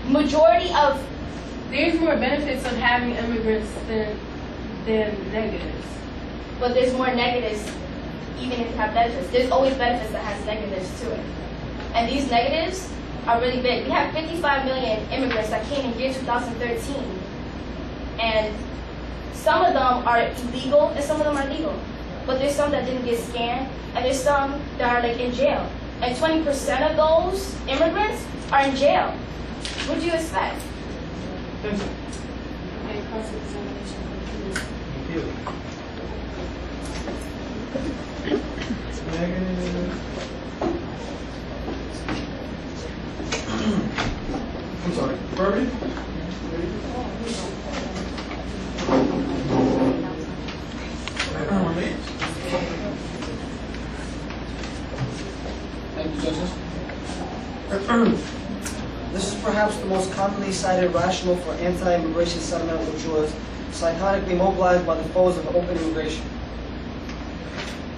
Majority of There's more benefits of having immigrants than negatives. But there's more negatives even if you have benefits. There's always benefits that has negatives to it. And these negatives are really big. We have 55 million immigrants that came in year 2013. And some of them are illegal and some of them are legal. But there's some that didn't get scanned, and there's some that are like in jail. And 20% of those immigrants are in jail. What do you expect? Thank you. Negative. I'm sorry. Affirmative? Thank you, Justice. This is perhaps the most commonly cited rationale for anti-immigration sentiment, which was psychotically mobilized by the foes of open immigration.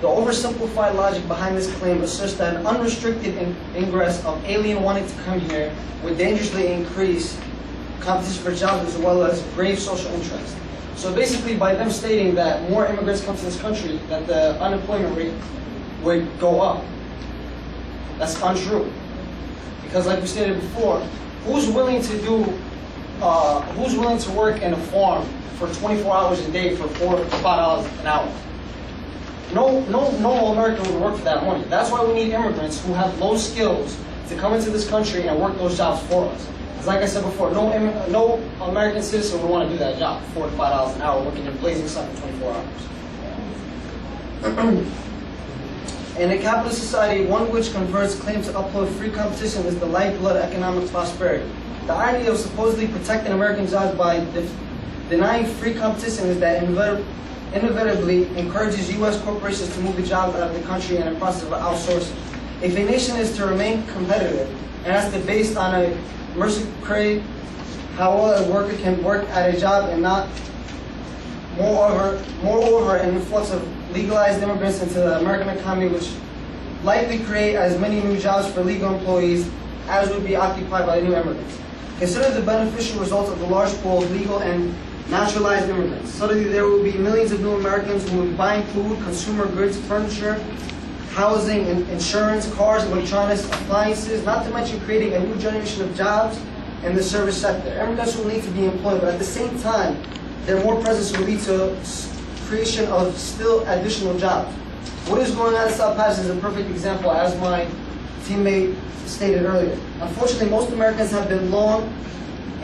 The oversimplified logic behind this claim asserts that an unrestricted ingress of alien wanting to come here would dangerously increase competition for jobs as well as grave social interest. So basically, by them stating that more immigrants come to this country, that the unemployment rate would go up. That's untrue. Because like we stated before, who's willing to work in a farm for 24 hours a day for $4 to $5 an hour? No American would work for that money. That's why we need immigrants who have low skills to come into this country and work those jobs for us. Because like I said before, no American citizen would want to do that job, $4 to $5 an hour, working in blazing sun for 24 hours. In a capitalist society, one which converts claim to uphold free competition is the lifeblood of economic prosperity. The irony of supposedly protecting American jobs by denying free competition is that inevitably encourages U.S. corporations to move the jobs out of the country in a process of outsourcing. If a nation is to remain competitive, it has to be based on a meritocracy, how well a worker can work at a job, and not moreover an influx of legalized immigrants into the American economy, which likely create as many new jobs for legal employees as would be occupied by new immigrants. Consider the beneficial results of the large pool of legal and naturalized immigrants. Suddenly there will be millions of new Americans who will be buying food, consumer goods, furniture, housing, insurance, cars, electronics, appliances, not to mention creating a new generation of jobs in the service sector. Immigrants will need to be employed, but at the same time, their more presence will lead to creation of still additional jobs. What is going on in South Pass is a perfect example, as my teammate stated earlier. Unfortunately, most Americans have been long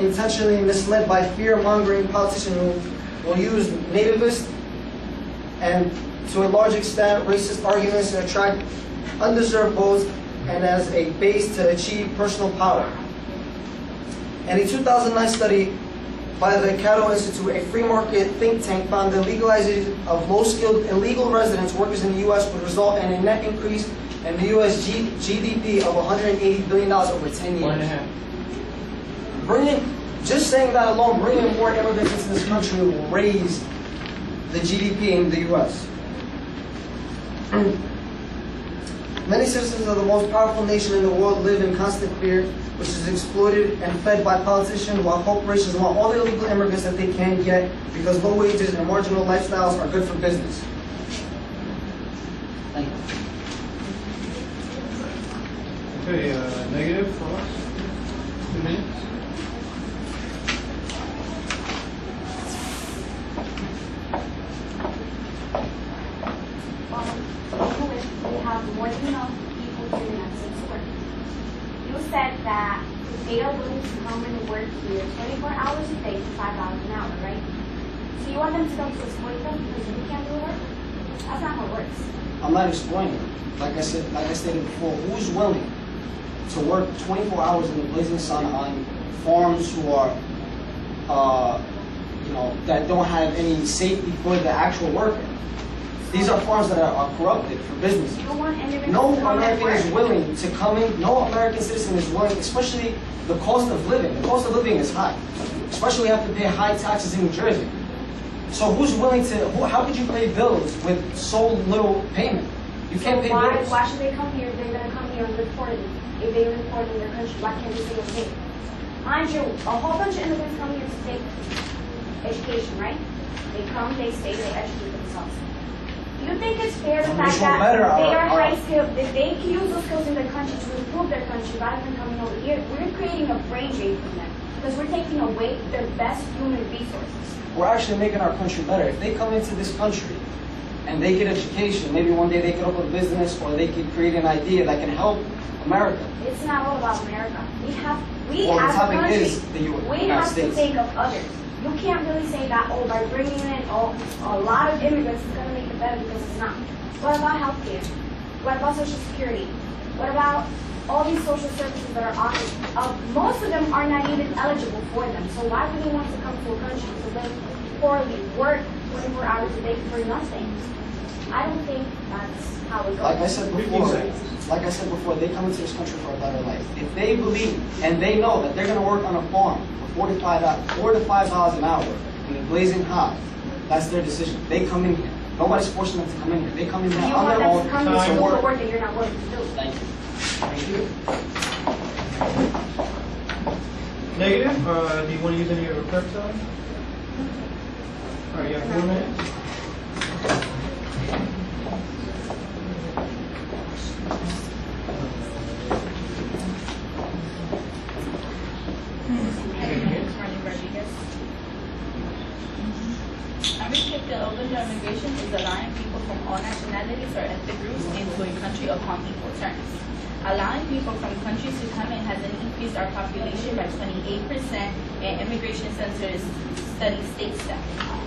intentionally misled by fear-mongering politicians who will use nativist and, to a large extent, racist arguments to attract undeserved votes and as a base to achieve personal power. In a 2009 study by the Cato Institute, a free market think tank found the legalization of low-skilled illegal residents workers in the U.S. would result in a net increase in the U.S. GDP of $180 billion over 10 years. Just saying that alone, bringing more immigrants into this country will raise the GDP in the U.S. Many citizens of the most powerful nation in the world live in constant fear, which is exploited and fed by politicians, while corporations want all the illegal immigrants that they can get because low wages and marginal lifestyles are good for business. Thank you. Okay, negative for us? 2 minutes? We have more than enough people doing that since work. You said that they are willing to come and work here 24 hours a day for $5 an hour, right? So you want them to come to exploit them because you can't do work? That's not how it works. I'm not exploiting them. Like I stated before, who's willing to work 24 hours in the blazing sun on farms who are, that don't have any safety for the actual worker? These are farms that are corrupted for business. No American is willing to come in. No American citizen is willing, especially the cost of living. The cost of living is high. Especially we have to pay high taxes in New Jersey. So who's willing to, how could you pay bills with so little payment? You can't pay bills. Why should they come here if they're going to come here and report it? If they report in their country, why can't they stay okay? Mind you, a whole bunch of immigrants come here to take education, right? They come, they stay, they educate themselves. Do you think it's fair the fact that they are high skilled, that they can use those skills in their country to improve their country rather than coming over here? We're creating a brain drain from them because we're taking away their best human resources. We're actually making our country better. If they come into this country and they get education, maybe one day they could open a business or they could create an idea that can help America. It's not all about America. We as the topic a country, is the we United have States. to think of others. You can't really say that, oh, by bringing in a lot of immigrants, it's going to make it better, because it's not. What about healthcare? What about Social Security? What about all these social services that are offered? Most of them are not even eligible for them. So why would they want to come to a country to live poorly, work 24 hours a day for nothing? I don't think that's how it goes. Like I said before, they come into this country for a better life. If they believe and they know that they're going to work on a farm for $4 to $5 an hour in the blazing hot, that's their decision. They come in here. Nobody's forcing them to come in here. They come in here on their own to work. work that you're not willing to do. Thank you. Thank you. Negative? Do you want to use any of your prep time? All right, you have 4 minutes. Unrestricted open-door immigration is allowing people from all nationalities or ethnic groups into a country upon equal terms. Allowing people from countries to come in has increased our population by 28%, and immigration census study states that.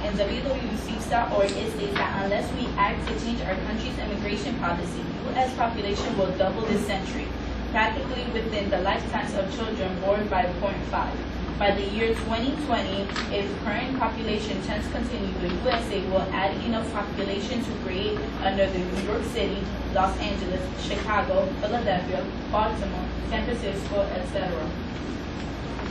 And www.seeks.org, it states that unless we act to change our country's immigration policy, U.S. population will double this century, practically within the lifetimes of children born by 0.5. By the year 2020, if current population trends continue, the USA will add enough population to create another New York City, Los Angeles, Chicago, Philadelphia, Baltimore, San Francisco, etc.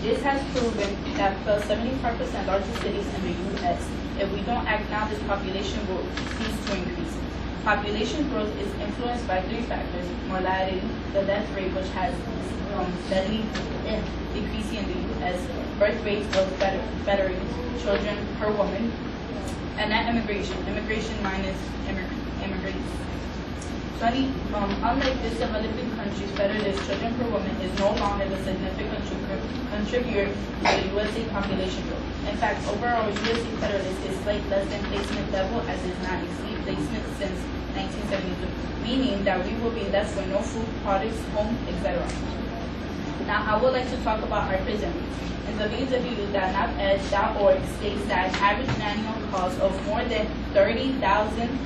This has proven that plus 75% largest cities in the U.S. If we don't act now, this population will cease to increase. Population growth is influenced by 3 factors: mortality, the death rate, which has steadily decreasing in the U.S., birth rates of bettering children per woman, and net immigration minus immigrants. Unlike this in other big countries, federalist, children per woman is no longer the significant contributor to the USA population growth. In fact, overall, USA federalist is slightly less than placement level as it has not exceeded placement since 1972, meaning that we will be left with no food, products, home, etc. Now, I would like to talk about our prison. In the means of view.noped.org states that an average annual cost of more than $30,000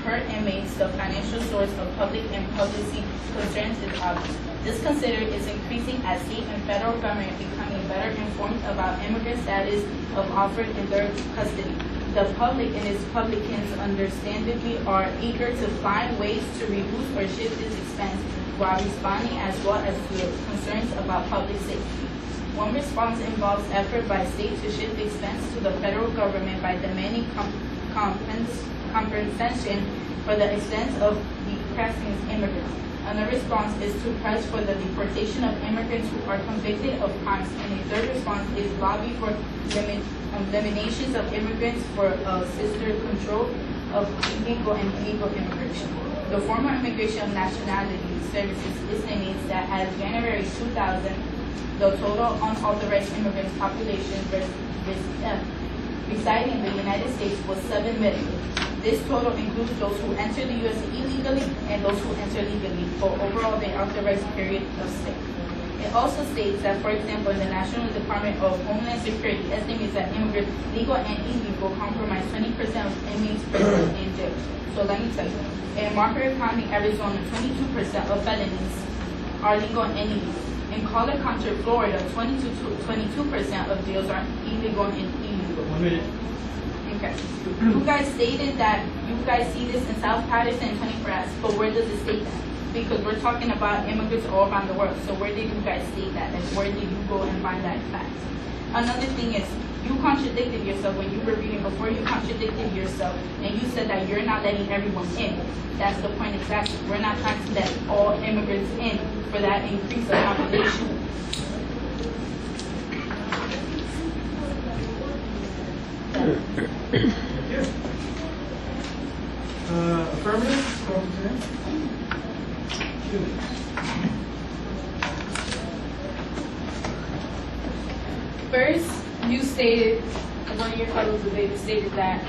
per inmate, the financial source of public and policy concerns is obvious. This consider is increasing as state and federal government becoming better informed about immigrant status of offered in their custody. The public and its publicans understandably are eager to find ways to reduce or shift this expense while responding as well as to concerns about public safety. One response involves effort by state to shift the expense to the federal government by demanding compensation for the expense of depressing immigrants. Another response is to press for the deportation of immigrants who are convicted of crimes, and a third response is lobby for eliminations of immigrants for sister control of illegal and legal immigration. The former Immigration and Nationality Services estimates that as of January 2000, the total unauthorized immigrant population residing in the United States was 7 million. This total includes those who enter the U.S. illegally and those who enter legally for overall the authorized period of stay. It also states that, for example, the National Department of Homeland Security estimates that immigrants, legal and illegal, compromise 20% of inmates present in jail. So let me tell you, in Margaret County, Arizona, 22% of felonies are legal and illegal. In Collier County, Florida, 22% of jails are illegal and illegal. 1 minute. Okay. You guys stated that you guys see this in South Patterson and 24 Hours, but where does it state that? Because we're talking about immigrants all around the world. So where did you guys state that? Like, where did you go and find that fact? Another thing is, you contradicted yourself when you were reading before. You contradicted yourself, and you said that you're not letting everyone in. That's the point exactly. We're not trying to let all immigrants in for that increase of population. Affirmative? First, you stated, one of your fellows debated stated that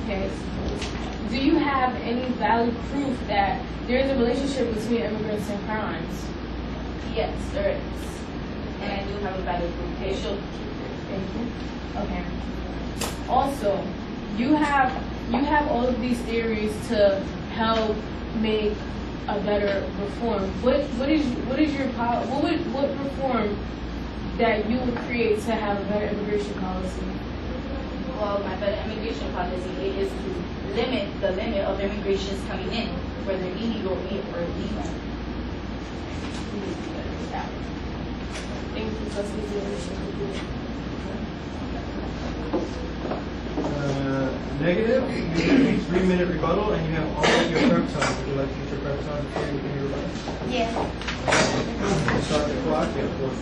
okay, do you have any valid proof that there is a relationship between immigrants and crimes? Yes, there is. And I do have a valid proof. Okay, sure. Thank you. Okay. Also, you have all of these theories to help make a better reform. What reform that you would create to have a better immigration policy? Well, my better immigration policy is to limit the limit of immigrations coming in, whether illegal or legal. Thank you. Negative, you have a 3-minute rebuttal, and you have all of your prep time. Would you like to get your prep time before you begin your rebuttal? Yes. Start the clock, yeah, of course.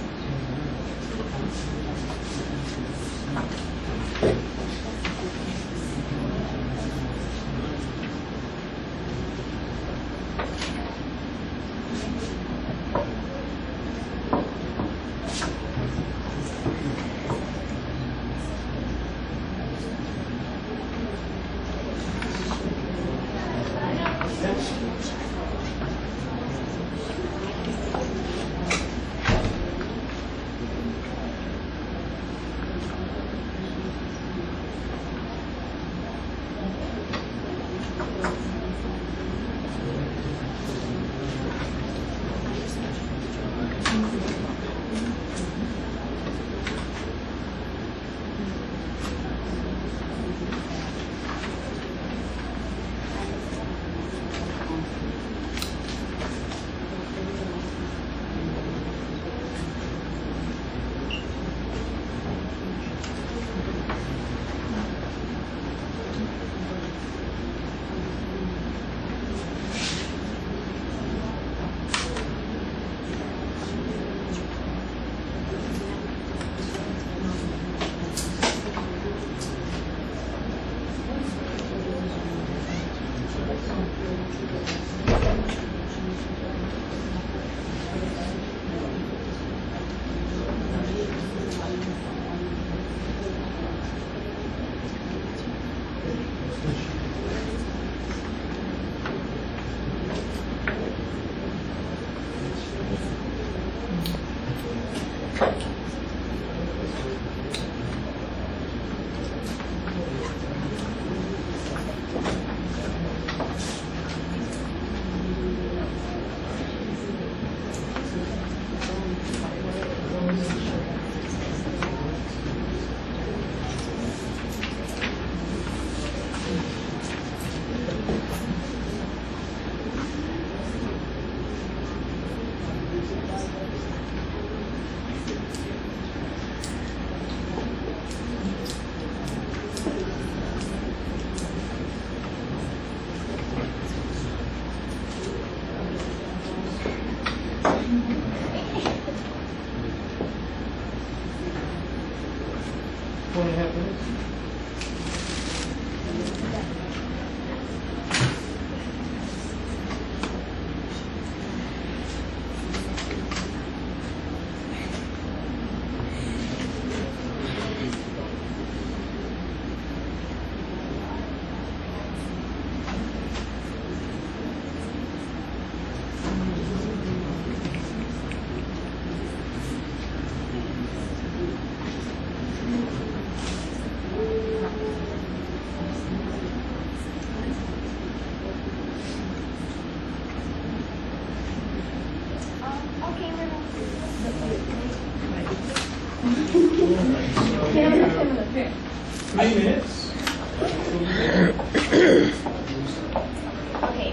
Okay,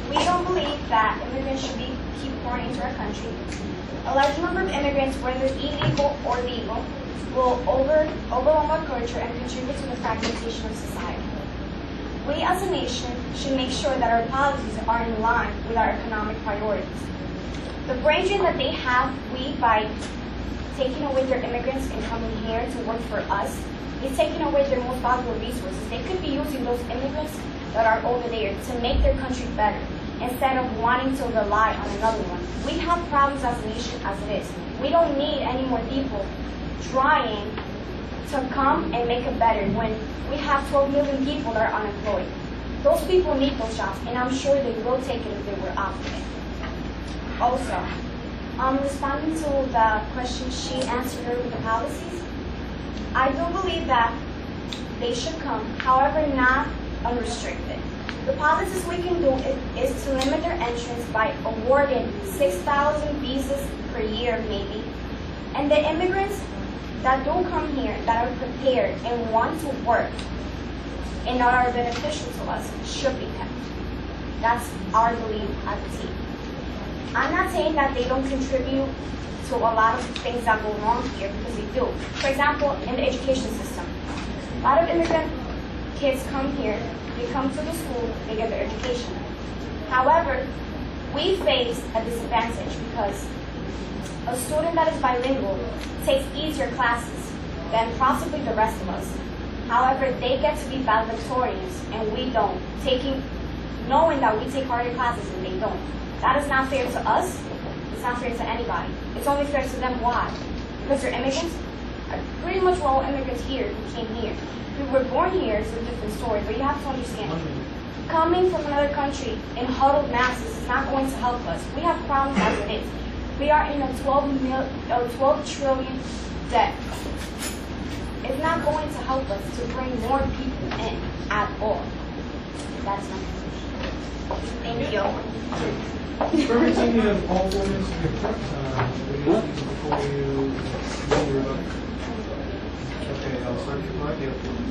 we don't believe that immigrants should keep pouring into our country. A large number of immigrants, whether illegal or legal, will overwhelm our culture and contribute to the fragmentation of society. We as a nation should make sure that our policies are in line with our economic priorities. The brain drain that they have, by taking away their immigrants and coming here to work for us, is taking away their most valuable resources. They could be using those immigrants that are over there to make their country better instead of wanting to rely on another one. We have problems as a nation as it is. We don't need any more people trying to come and make it better when we have 12 million people that are unemployed. Those people need those jobs, and I'm sure they will take it if they were offered it. Also, responding to the question she answered earlier with the policies, I do believe that they should come, however, not unrestricted. The policies we can do is to limit their entrance by awarding 6,000 visas per year, maybe. And the immigrants that do come here, that are prepared and want to work and that are beneficial to us, should be kept. That's our belief as a team. I'm not saying that they don't contribute to a lot of things that go wrong here, because they do. For example, in the education system, a lot of immigrant kids come here, they come to the school, they get their education. However, we face a disadvantage because a student that is bilingual takes easier classes than possibly the rest of us. However, they get to be valedictorians and we don't, knowing that we take harder classes and they don't. That is not fair to us. It's not fair to anybody. It's only fair to them. Why? Because they're immigrants. Pretty much we're all immigrants here who came here. We were born here, it's a different story, but you have to understand, coming from another country in huddled masses is not going to help us. We have problems as it is. We are in a 12 trillion debt. It's not going to help us to bring more people in at all. That's my position. Thank you. Representing you have all 4 minutes of your prep. Before you begin your vote. Okay, I'll start your clock. You have 4 minutes.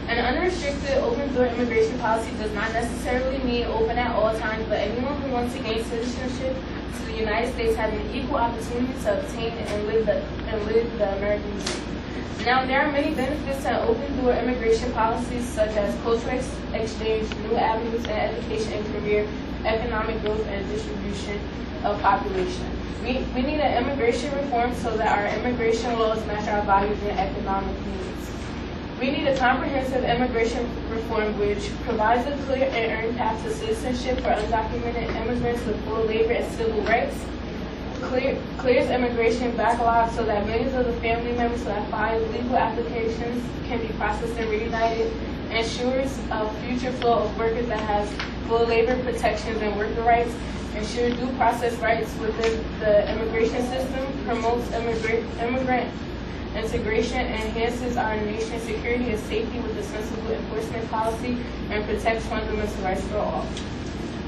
An unrestricted open-door immigration policy does not necessarily mean open at all times, but anyone who wants to gain citizenship to the United States has an equal opportunity to obtain and live the American dream. Now, there are many benefits to open-door immigration policies, such as cultural exchange, new avenues in education and career, economic growth, and distribution of population. We need an immigration reform so that our immigration laws match our values and economic needs. We need a comprehensive immigration reform which provides a clear and earned path to citizenship for undocumented immigrants with full labor and civil rights, clears immigration backlogs so that millions of the family members who have filed legal applications can be processed and reunited, ensures a future flow of workers that has full labor protections and worker rights, ensure due process rights within the immigration system, promotes immigrant integration, enhances our nation's security and safety with a sensible enforcement policy, and protects fundamental rights for all.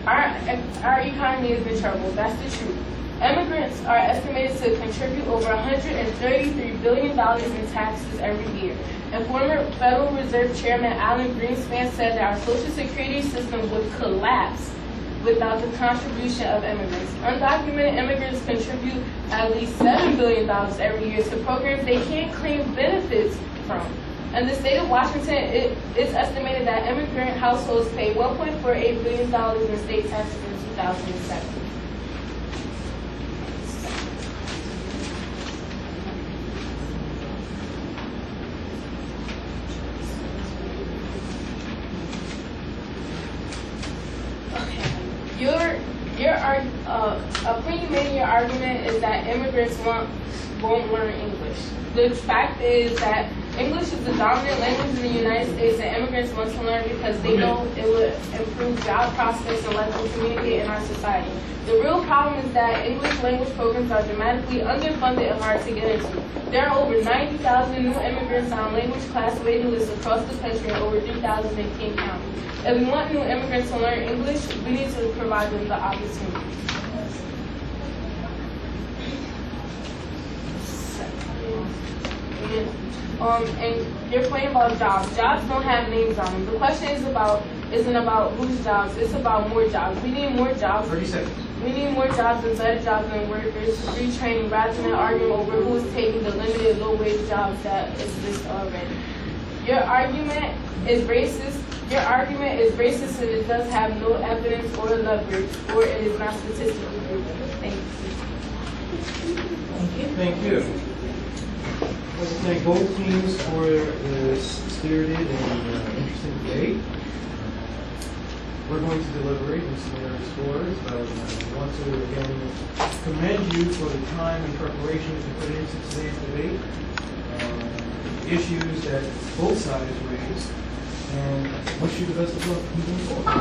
Our economy is in trouble, that's the truth. Immigrants are estimated to contribute over $133 billion in taxes every year. And former Federal Reserve Chairman Alan Greenspan said that our Social Security system would collapse without the contribution of immigrants. Undocumented immigrants contribute at least $7 billion every year to programs they can't claim benefits from. In the state of Washington, it's estimated that immigrant households pay $1.48 billion in state taxes in 2007. A point you made in your argument is that immigrants won't learn English. The fact is that English is the dominant language in the United States, and immigrants want to learn because they know it would improve job prospects and let them communicate in our society. The real problem is that English language programs are dramatically underfunded and hard to get into. There are over 90,000 new immigrants on language class waiting lists across the country and over 3,000 in King County. If we want new immigrants to learn English, we need to provide them the opportunity. And your point about jobs. Jobs don't have names on them. The question isn't about whose jobs, it's about more jobs. We need more jobs. 30 seconds. We need more jobs and better jobs than workers, retraining rather than arguing over who is taking the limited low-wage jobs that exist already. Your argument is racist. Your argument is racist and it does have no evidence or leverage, or it is not statistically proven. Thank you. Thank you. I'd like to thank both teams for this spirited and interesting debate. We're going to deliberate and submit our scores, but I want to again commend you for the time and preparation that you put into today's debate, issues that both sides raised, and wish you the best of luck moving forward.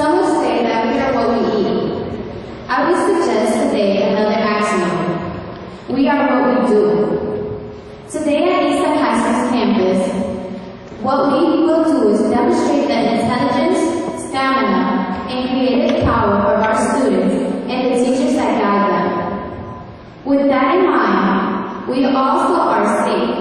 Some would say that we are what we eat. I would suggest today another axiom. We are what we do. Today at Eastside High School's campus, what we will do is demonstrate the intelligence, stamina, and creative power of our students and the teachers that guide them. With that in mind, we also are safe.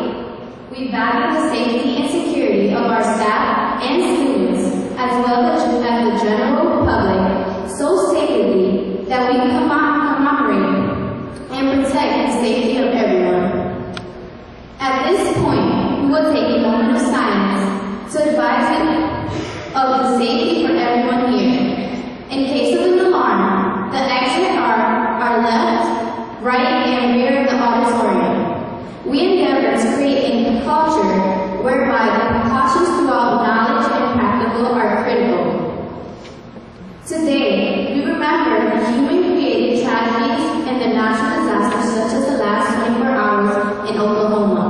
We value the safety and security of our staff and students, as well as the general public, so sacredly that we commemorate and protect the safety of everyone. At this point, we will take a moment of silence to advise you of the safety for everyone here. In case of an alarm, the exits are left, right, and rear of the auditorium. We endeavor to create a culture whereby the precautions throughout knowledge and practical are critical. Today, we remember the human-created tragedies and the natural disasters such as the last 24 hours in Oklahoma.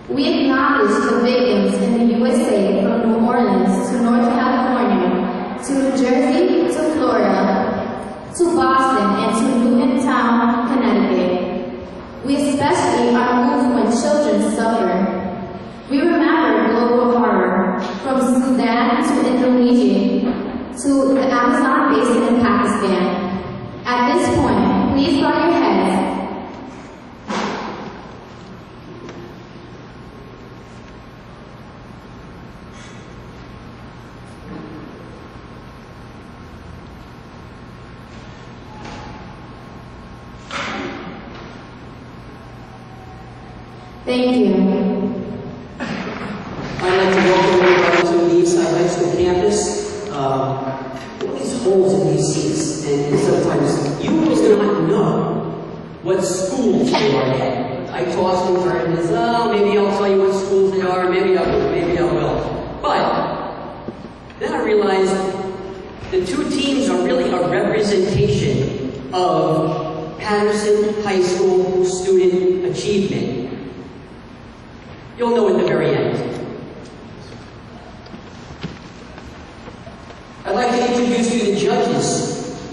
We acknowledge the victims in the USA from New Orleans to North California, to New Jersey, to Florida, to Boston, and to Newtown, Connecticut. We especially are moved when children suffer. We remember global horror, from Sudan to Indonesia, to the Amazon basin in Pakistan. At this point, please bow your heads. Thank you. I'd like to welcome everybody to the Eastside High School campus. These holes in these seats, and sometimes you always do not know what schools they are at. I toss them for and maybe I'll tell you what schools they are, maybe I will. But then I realized the two teams are really a representation of Patterson High School student achievement. You'll know at the very end. I'd like to introduce you to the judges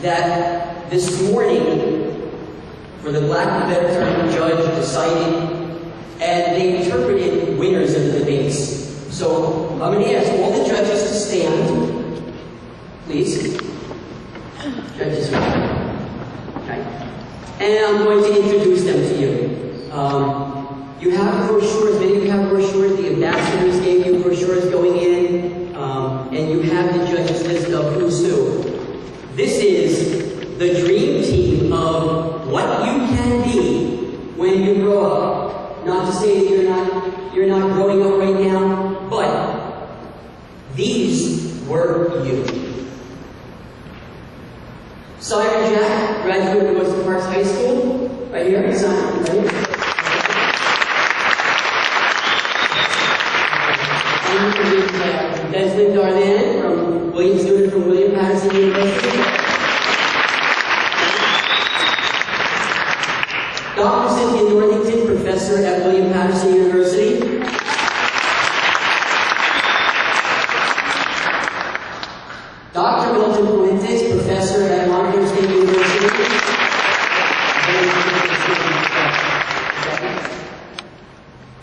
that this morning, for the lack of a better term, judge decided, and they interpreted winners of the debates. So I'm going to ask all the judges to stand, please. Judges, okay. And I'm going to introduce them to you. You have brochures, many of you have brochures, the ambassadors gave you brochures going in, and you have the judges list of who's who. This is the dream team of what you can be when you grow up. Not to say that you're not growing up right now, but these were you. Simon Jack graduated from Western Parks High School, right here, Simon, right? Desmond Dardan from William Stewart from William Patterson University. Dr. Cynthia Northington, professor at William Patterson University. Dr. Milton Fuentes, professor at Montclair State University.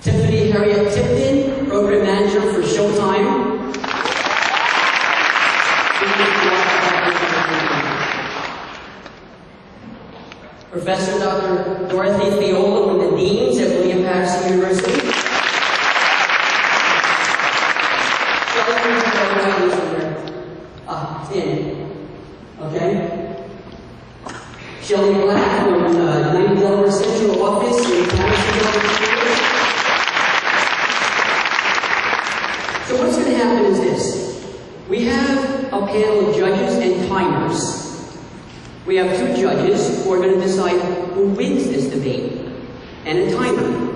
Tiffany Harriet Tipton, program manager for Showtime. Professor Dr. Dorothy Fiola, one of the deans at William Patterson University. Stand. Okay. Shelley Black from 90 Delaware Central Office in Patterson University. So what's going to happen is this. We have a panel of judges and timers. We have two judges who are going to decide who wins this debate, and a timer.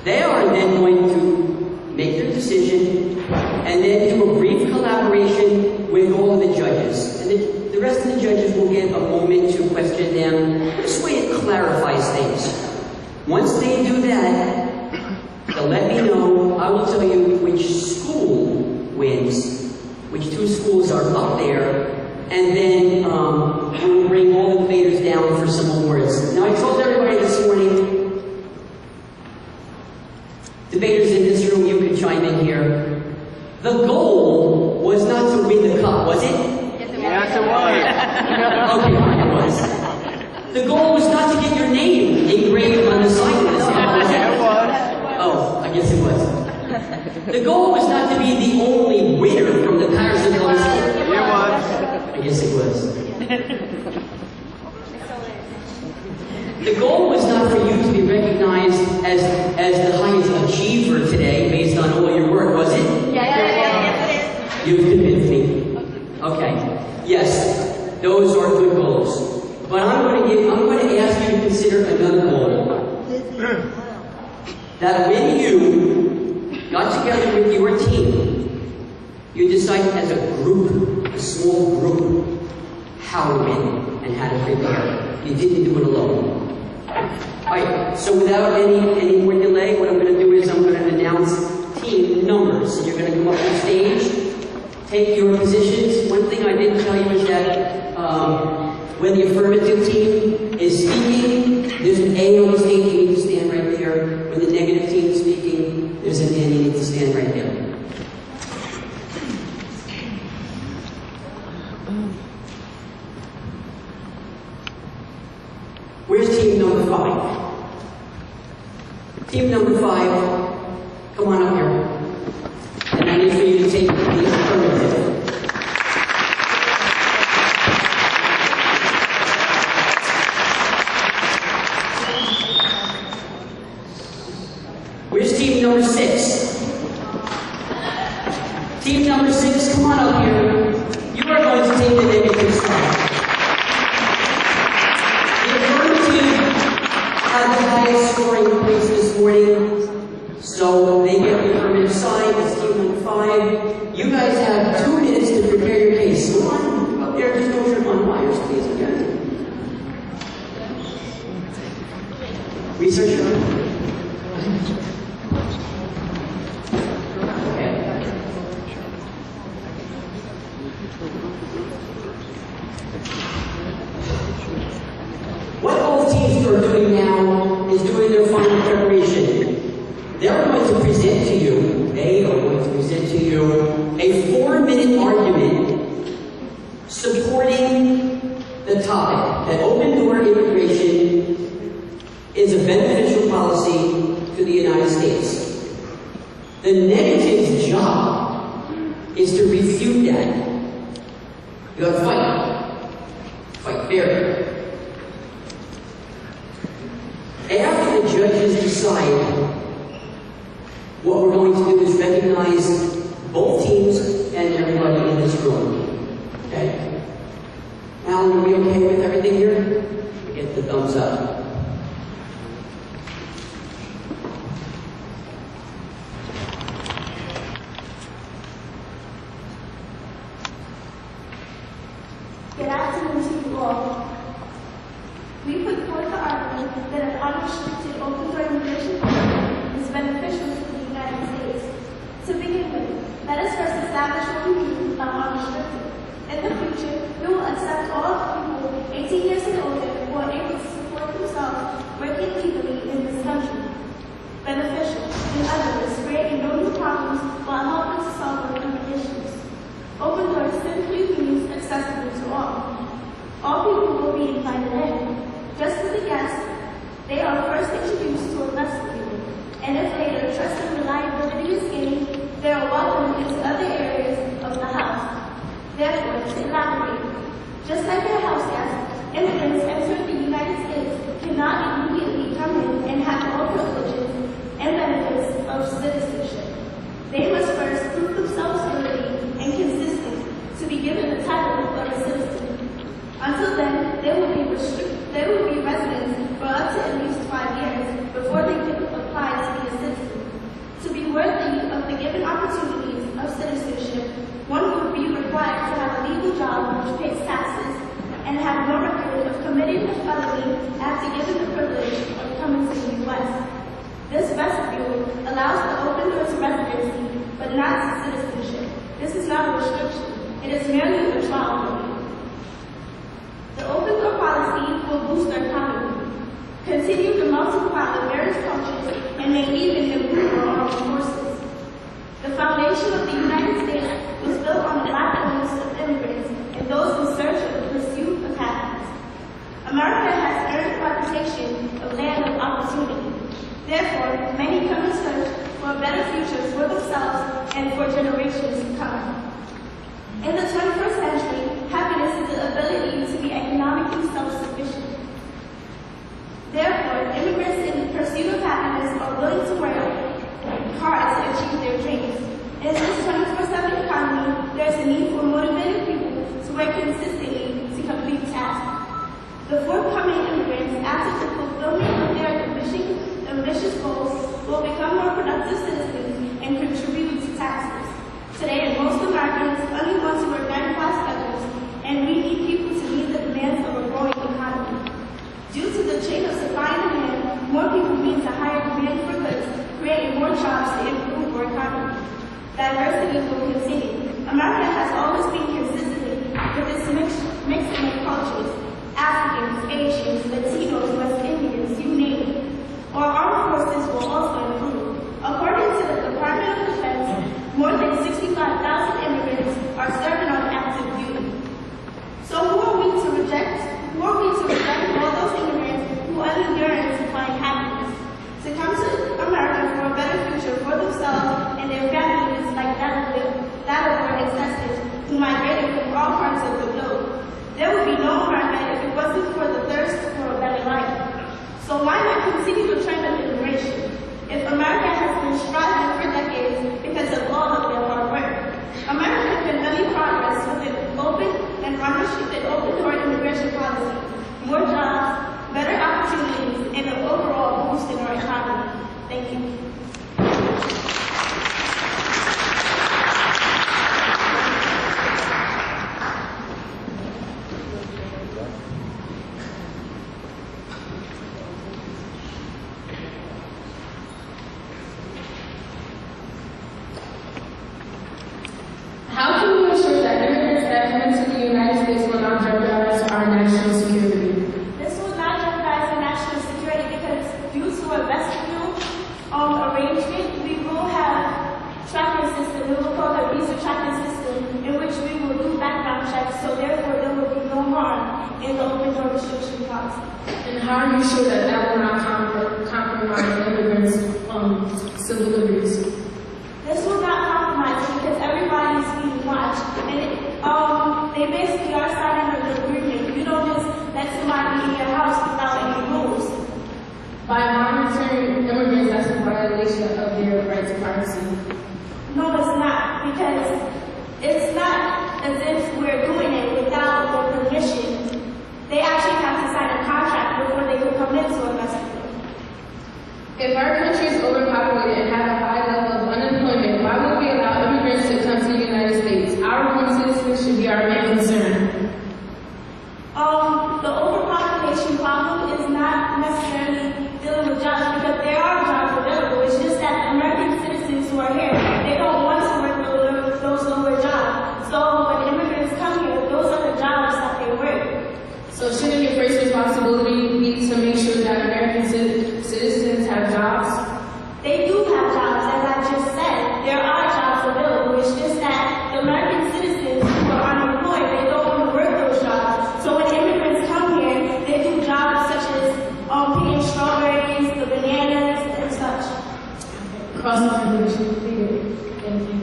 They are then going to make their decision, and then do a brief collaboration with all of the judges. And the rest of the judges will get a moment to question them. This way it clarifies things. Once they do that, they'll let me know. I will tell you which school wins, which two schools are up there, Debaters in this room, you can chime in here. The goal was not to win the cup, was it? Yes, it was. Okay, fine, it was. The goal was not to get your name engraved on the side of this cup, was it? It was. Oh, I guess it was. The goal was not to be the only winner from the Patterson High School. It was. I guess it was. The goal was not for you to be recognized as the highest achiever today based on all your work, was it? Yes, You've convinced me. Okay. Yes, those are good goals. But I'm going to ask you to consider another goal. That when you got together with your team, you decided as a group, a small group, how to win and how to prepare. You didn't do it alone. Alright, so without any more delay, what I'm going to do is I'm going to announce team numbers. So you're going to come up on stage, take your positions. One thing I didn't tell you is that when the affirmative team is speaking, there's an A on the stage, you need to stand right there. When the negative team is speaking, there's an N, you need to stand right there. Where's team number 5? Team number 5, come on up here. And I need for you to take the affirmative. Where's team number 6? Team number 6, come on up here. You are going to take the negative side. The affirmative had the highest scoring place this morning, so they get the affirmative side. It's team number 5. You guys have 2 minutes to prepare your case. Come on up there, just don't trip on wires, please, again. Researcher. What both teams are doing now is doing their final preparation. They're going to present to you, a 4-minute argument supporting the topic that open-door immigration is a beneficial policy to the United States. The negative's job is to refute that. You gotta fight. Fight fairly. After the judges decide, what we're going to do is recognize both teams and everybody in this room. Okay? Alan, are we okay with everything here? Get the thumbs up. Good afternoon to you all. We put forth the argument that an unrestricted open-door immigration policy is beneficial to the United States. To begin with, let us first establish what we mean by unrestricted. In the future, we will accept all people 18 years and older who are able to support themselves working legally in this country. Beneficial, in other words, creating no new problems while helping to solve working issues. Open doors simply means accessible to all. All people will be invited in. Just as the guests, they are first introduced to a vestibule, and if later trust and reliability is gained, they are welcomed into other areas of the house. Therefore, to elaborate, just like their house guests, immigrants entering the United States cannot immediately come in and have all privileges and benefits of citizenship. They must first prove themselves worthy and consistent to be given the title of a citizen. Until then, they will be residents for up to at least 5 years before they can apply to be a citizen. To be worthy of the given opportunities of citizenship, one would be required to have a legal job which pays taxes and have no record of committing a felony after given the privilege of coming to the U.S. This vestibule allows for open doors residency, but not to citizenship. This is not a restriction. It is merely a trial period. The open door policy will boost our economy, continue to multiply the various cultures, and may even improve our Therefore, many come to search for a better future for themselves and for generations to come. In the 21st century, happiness is the ability to be economically self-sufficient. Therefore, immigrants in pursuit of happiness are willing to work hard to achieve their dreams. In this 24/7 economy, there is a need for motivated people to work consistently to complete tasks. The forthcoming immigrants, after the fulfillment of their ambitious goals, will become more productive citizens and contribute to taxes. Today, most Americans only want to work 9-to-5 schedules, and we need people to meet the demands of a growing economy. Due to the chain of supply and demand, more people means a higher demand for goods, creating more jobs to improve our economy. Diversity will continue. America has always been consistent with its mixing of cultures. Africans, Asians, Latinos, West Indians, you name it. Our armed forces will also improve. According to the Department of Defense, more than 65,000 immigrants are serving on active duty. So who are we to reject all those immigrants who only yearn to find happiness, to come to America for a better future for themselves and their families like that of our ancestors who migrated from all parts of the globe? There would be no America if it wasn't for the thirst for a better life. So why not continue the trend of immigration? If America has been striving for decades because of all of their hard work, America can only progress with an open and unrestricted open-door immigration policy, more jobs, better opportunities, and an overall boost in our economy. Thank you. How can we ensure that immigrants that come into the United States will not jeopardize our national security? This will not jeopardize our national security because due to a vestibule arrangement, we will have tracking system. We will call the visa tracking system, in which we will do background checks, so therefore there will be no harm in the open door restriction policy. And how are you sure that that will not compromise immigrants' civil liberties? This will not compromise because everybody is being watched, and they basically are signing an agreement. You don't just let somebody in your house without any rules. By monitoring immigrants, that's a violation of their right to privacy. No, it's not, because it's not as if we're doing it without their permission. They actually have to sign a contract before they can come into a vestibule. If our country is overpopulated and have a high level of unemployment, why would we allow immigrants to come to the United States? Our own citizens should be our main concern. The overpopulation problem is not necessarily dealing with jobs because there are jobs available. It's just that American citizens who are here, they don't want to work those lower jobs. So when immigrants come here, those are the jobs that they work. So shouldn't your first responsibility be to make sure that American citizens have jobs? They do have jobs, as I just said. There are jobs available. It's just that the American citizens who are unemployed, they don't want to work those jobs. So when immigrants come here, they do jobs such as picking strawberries, the bananas, and such. Cross-examination completed. Thank you.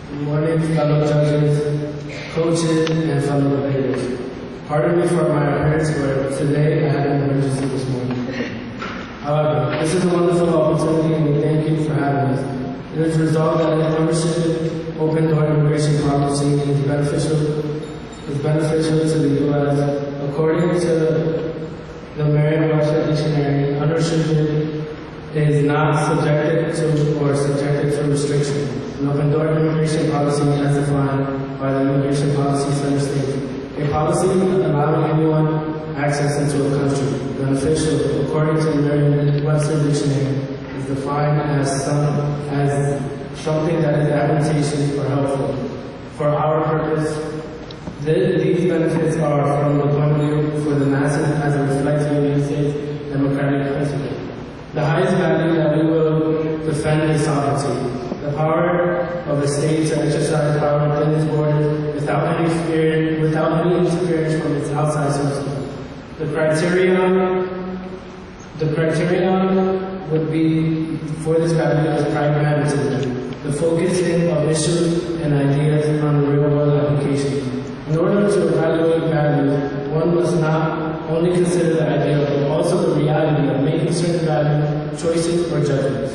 Good morning, fellow judges, coaches, and fellow debaters. Pardon me for my appearance, but today I had an emergency this morning. However, this is a wonderful opportunity and we thank you for having us. It is resolved that an unrestricted open-door immigration policy is beneficial to the U.S. According to the Merriam-Webster Dictionary, unrestricted is not subjected to or subjected to restriction. An open-door immigration policy as defined by the Immigration Policy Center states, a policy allowing anyone access into a country. Beneficial, according to the Merriam-Webster Dictionary, is defined as something that is advantageous or helpful. For our purpose, these benefits are from the point of view for the masses as it reflects the United States democratic principle. The highest value that we will defend is sovereignty, the power of the state to exercise power within its borders without any interference from its outside sources. The criterion would be for this value is pragmatism, the focusing of issues and ideas on real-world applications. In order to evaluate value, one must not only consider the idea, but also the reality of making certain value choices or judgments.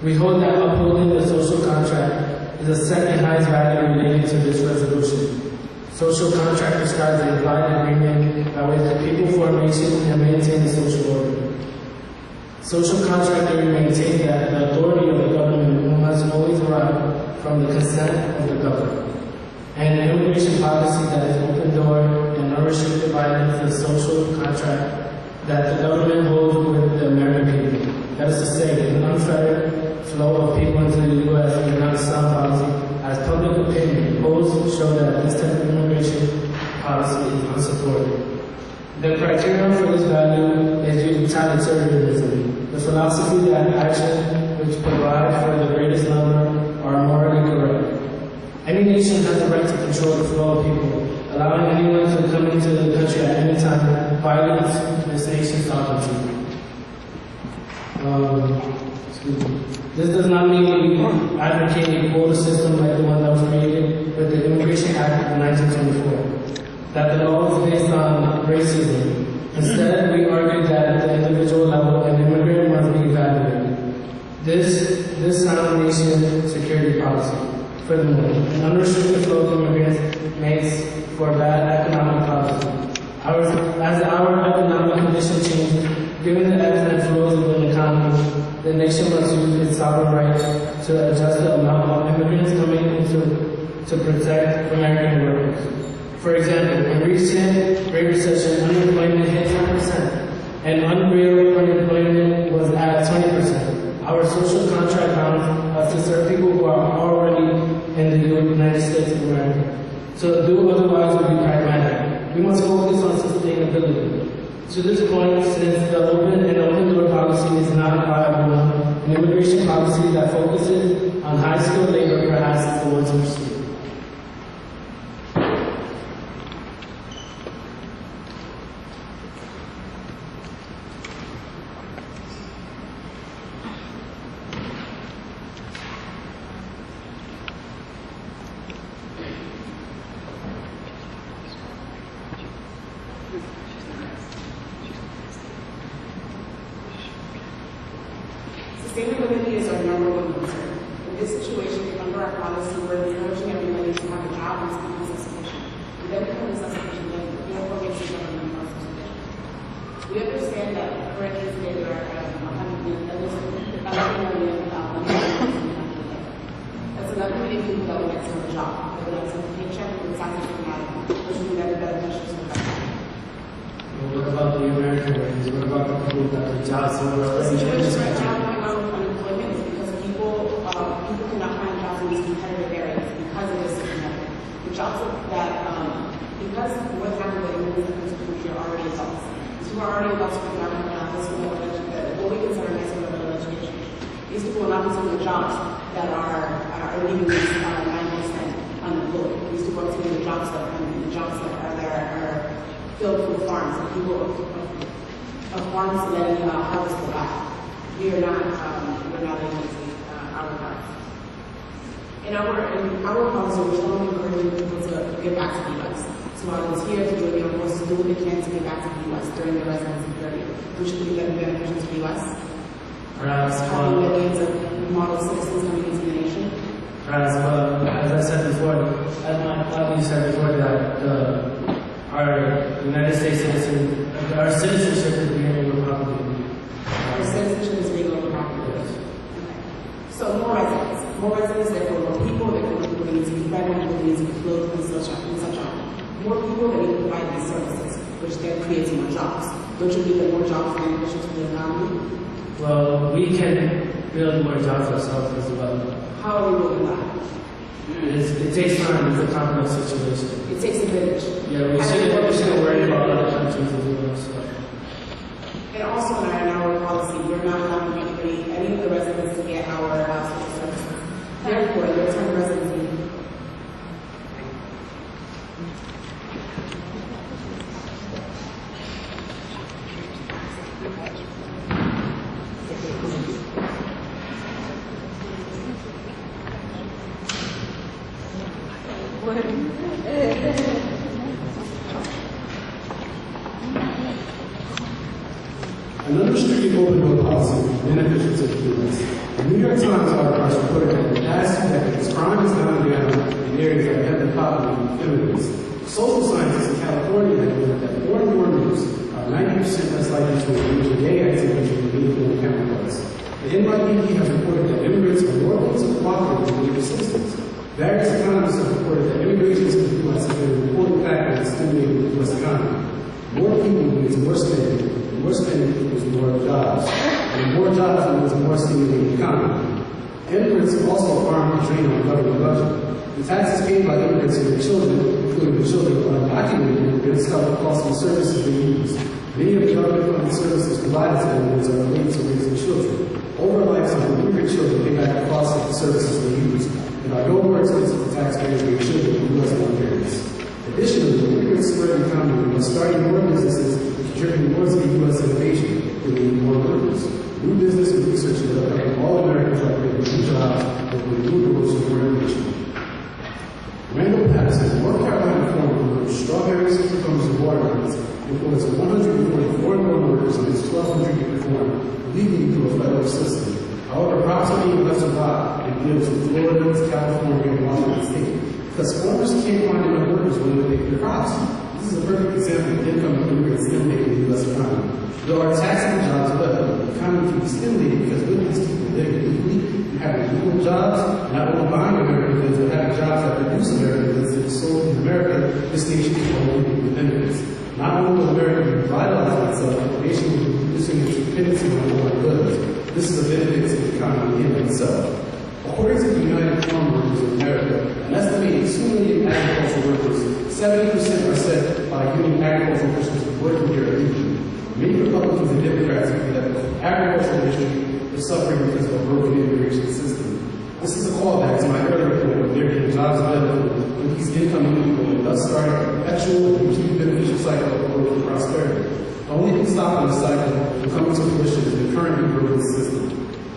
We hold that upholding the social contract is the second highest value related to this resolution. Social contract describes the implied agreement by which the people formation and maintain the social order. Social contract theory maintains that the authority of the government must always arise from the consent of the governed. And an immigration policy that is open door and unrestricted violates the social contract that the government holds with the American people. That is to say, an unfettered flow of people into the U.S. is not a sound policy, as public opinion polls show that this type of immigration policy is unsupported. The criterion for this value is utilitarianism, the philosophy that actions which provide for the greatest number are morally correct. Any nation has the right to control the flow of people. Allowing anyone to come into the country at any time violates this nation's sovereignty. This does not mean we advocate a quota system like the one that was created with the Immigration Act of 1924, that the law is based on racism. Instead, we argue that at the individual level, an immigrant must be evaluated. This sound nation security policy. Furthermore, an unrestricted flow of immigrants makes for bad economic policy. As our economic condition changes, given the ebbs and flows of the economy, the nation must use its sovereign right to adjust the amount of immigrants coming in to protect American workers. For example, in recent Great Recession, unemployment hit 10%, and unreal unemployment was at 20%. Our social contract bounds us to serve people who are already in the United States of America. To do otherwise would be pragmatic. We must focus on sustainability. To this point, since the open door policy is not viable, an immigration policy that focuses on high-skilled labor perhaps is the one to pursue. Sustainability is our number one concern. In this situation, under our policy, we're encouraging everybody to have a job and be self-sufficient. We then become self-sufficient, therefore makes the government self-sufficient. We understand that currently today there are 100 million That's 11 million people that would like to have a job. They would like to have a paycheck with taxes coming out of them, which would be very beneficial to the country. What about the American workers? What about the people that have jobs somewhere else? The situation right now with unemployment is because people cannot find jobs in these competitive areas because of this system. The jobs that, because what's happened with immigrants in the country are already adults. These people are already adults who are not having what we consider next level education. These people are not considered jobs that are leaving these 9% unemployed. These people are taking the jobs that are filled with farms, and people of farms letting harvest the land. We're not able to take our farms. In our policy, we're strongly encouraging people to get back to the U.S. So I was here to join your forces to do what they can to get back to the U.S. during the residency period, which would be beneficial to the U.S. Having millions of model citizens coming into the nation. As I said before, that our United States citizen, our citizenship is being overpopulated. Our citizenship is being overpopulated. Okay. So more residents, therefore more people, therefore people need to be fed, people need to be clothed and such on. More people that need to provide these services, which then creates more jobs. Don't you think that more jobs are beneficial to the economy? Well, we can build more jobs ourselves as well. How are we doing that? It takes time. It's a complex situation. It takes a village. Yeah, we shouldn't worry about other countries as well. So. And also in our policy, we're not allowing any of the residents to get our household services. Therefore, their term residency. An unrestricted open door policy is beneficial to the U.S. The New York Times article reported that in the past 2 decades, crime has gone down in areas like heavy poverty and immigrants. Social scientists in California have learned that foreign workers are 90% less likely to engage in gay activity than Indian counterparts. The NYPD has reported that immigrants are more willing to cooperate with their citizens. Various economists have reported that immigration to the U.S. has been an important factor in stimulating the U.S. economy. More people means more spending. More spending equals more jobs, and more jobs means more stimulating economy. Immigrants also farm and drain on the government budget. The taxes paid by immigrants and their children, including the children of undocumented immigrants, cover costs and services they use. Many of the government-funded services provided to immigrants are related to raising children. Over a lifetime, immigrant children pay back the cost of the services they use, and are no more expensive for taxpayers than children of U.S. parents. Additionally, immigrants spur the economy by starting more businesses and contributing more to the U.S. innovation, creating more workers. New business and research that are helping all Americans are creating new jobs and opening new doors for innovation. Randall Patterson, North Carolina farmer grew strawberries, cucumbers, and watermelons, employs 140 foreign workers on his 1,200-acre farm, legally through a federal system. However, property investor bought and deals with Florida, California, and Washington State. Because farmers can't find enough workers when they pick their crops. This is a perfect example of income immigrants stimulating the U.S. economy. There are taxable jobs, but the economy can be stimulated because with these people living legally and having legal jobs, not only buying American goods, but having jobs that produce American goods that are sold in America, this nation can only be independent. Not only will America be revitalizing itself, but the nation will be reducing its dependency on foreign goods. This is a benefit to the economy in itself. According to the United Farm Workers of America, an estimated 2 million agricultural workers, 70% are said by union agricultural officials working here illegally. Many Republicans and Democrats feel that the agricultural industry is suffering because of a broken immigration system. This is a callback to my earlier point of there being jobs available with these incoming people and thus starting a perpetual and mutually beneficial cycle of growth and prosperity. The only thing stopping this cycle from coming to fruition is the current broken system.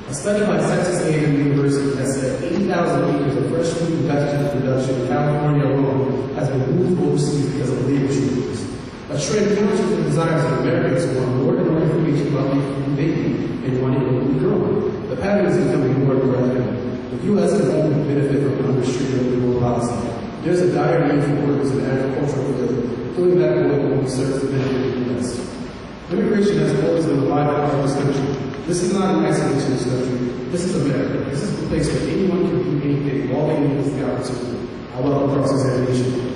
A study by Texas A&M University has said 80,000 acres of fresh fruit and vegetable production in California alone has been moved overseas because of labor shortages. A trend counter to the desires of Americans who want more and more information about the food they eat and want it locally grown. The pattern is becoming more and more evident. The U.S. can only benefit from an unrestricted open door policy. There's a dire need for workers in the agricultural field, filling that void only serves to benefit the U.S. Immigration has always been a vital part of this country. This is not an isolationist country. This is America. This is the place where anyone can do anything, all they need is the opportunity. I welcome cross-examination.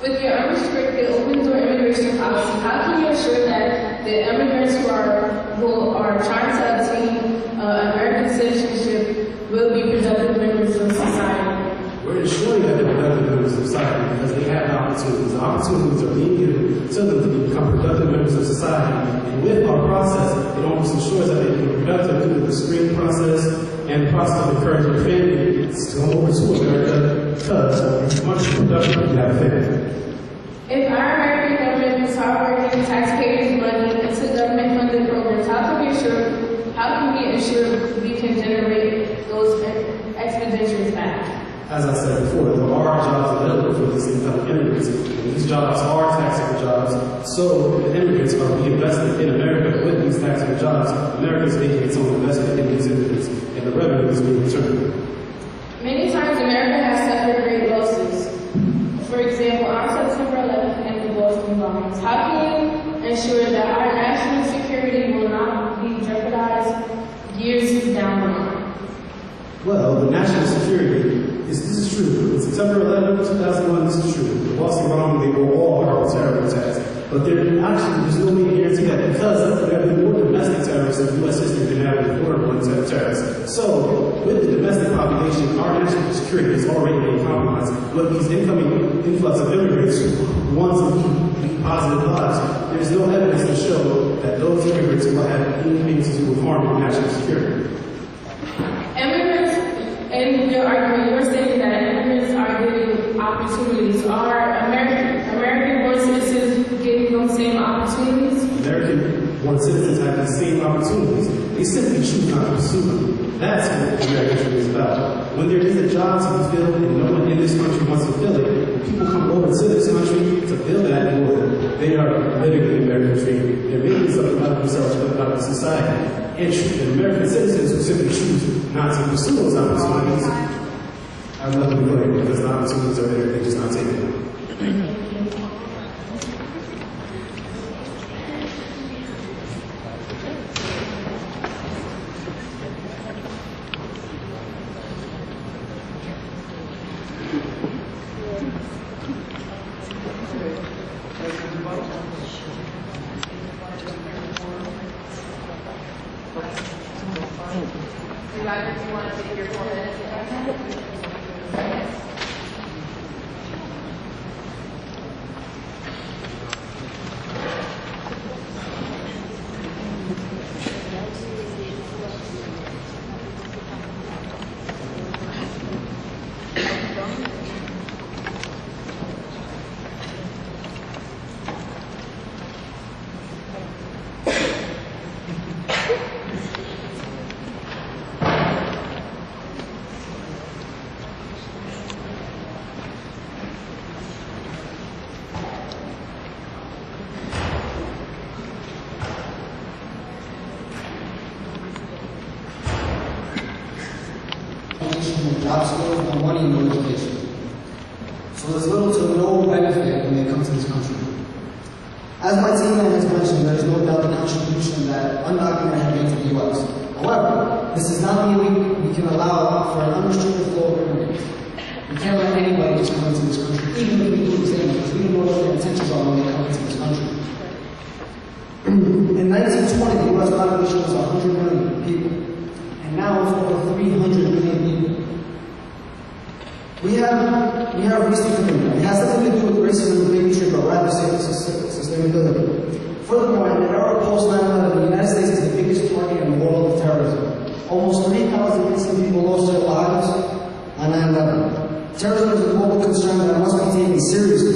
With your unrestricted open-door immigration policy, how can you ensure that the immigrants who are trying to obtain American citizenship will be productive members of society? We're ensuring that they're productive members of society because they have opportunities. The opportunities are being given to them to become productive members of society. And with our process, it almost ensures that they can be productive through the screening process and the process of encouraging their families to come over to America because much productive in that family. If our American government is hardworking taxpayers' money into government-funded programs, how can we ensure we can generate those expenditures back? As I said before, there are jobs available for these income immigrants, and these jobs are taxable jobs, so the immigrants are reinvested in America with these taxable jobs. America is making its own investment in these immigrants, and the revenue is being returned. Many times America has suffered great losses. For example, on September 11th and the Boston bombings. How can you ensure that our national security will not be jeopardized years down the line? Well, the national security, this is true. In September 11, 2001, this is true. The Wall Street Bomb, they were all horrible terror attacks. But there's no way to guarantee that because there have been more domestic terrorists in U.S. history than there have been foreign terrorists. So, with the domestic population, our national security is already being compromised. But these incoming influx of immigrants want to be positive lives. There's no evidence to show that those immigrants will have anything to do with harming national security. Immigrants, in your argument, you're saying that immigrants are getting opportunities. Are American-born citizens getting those same opportunities? American-born citizens have the same opportunities. They simply choose not to pursue them. That's what the American dream is about. When there is a job to be filled and no one in this country wants to fill it, when people come over to this country to fill that void, they are living the American dream. They're making something out of themselves, out of society. And American citizens who simply choose not to pursue those opportunities have nothing to blame because the opportunities are there, they're just not taking them. Do you want to take your 4 minutes? Job skills, no money, no education. So there's little to no benefit when they come to this country. As my teammate has mentioned, there is no doubt the contribution that undocumented have made to the U.S. However, this does not mean we can allow for an unrestricted flow of immigrants. We can't let anybody just come into this country, even if we do examine, because we don't know what their intentions are when they come into this country. In 1920, the U.S. population was 100 million people, and now it's over 300 million people. We have reason to do that. It has nothing to do with racism and bigotry, but rather sustainability. Furthermore, in the era post 9/11, the United States is the biggest target in the world of terrorism. Almost 3,000 innocent people lost their lives on 9/11. Terrorism is a global concern that must be taken seriously.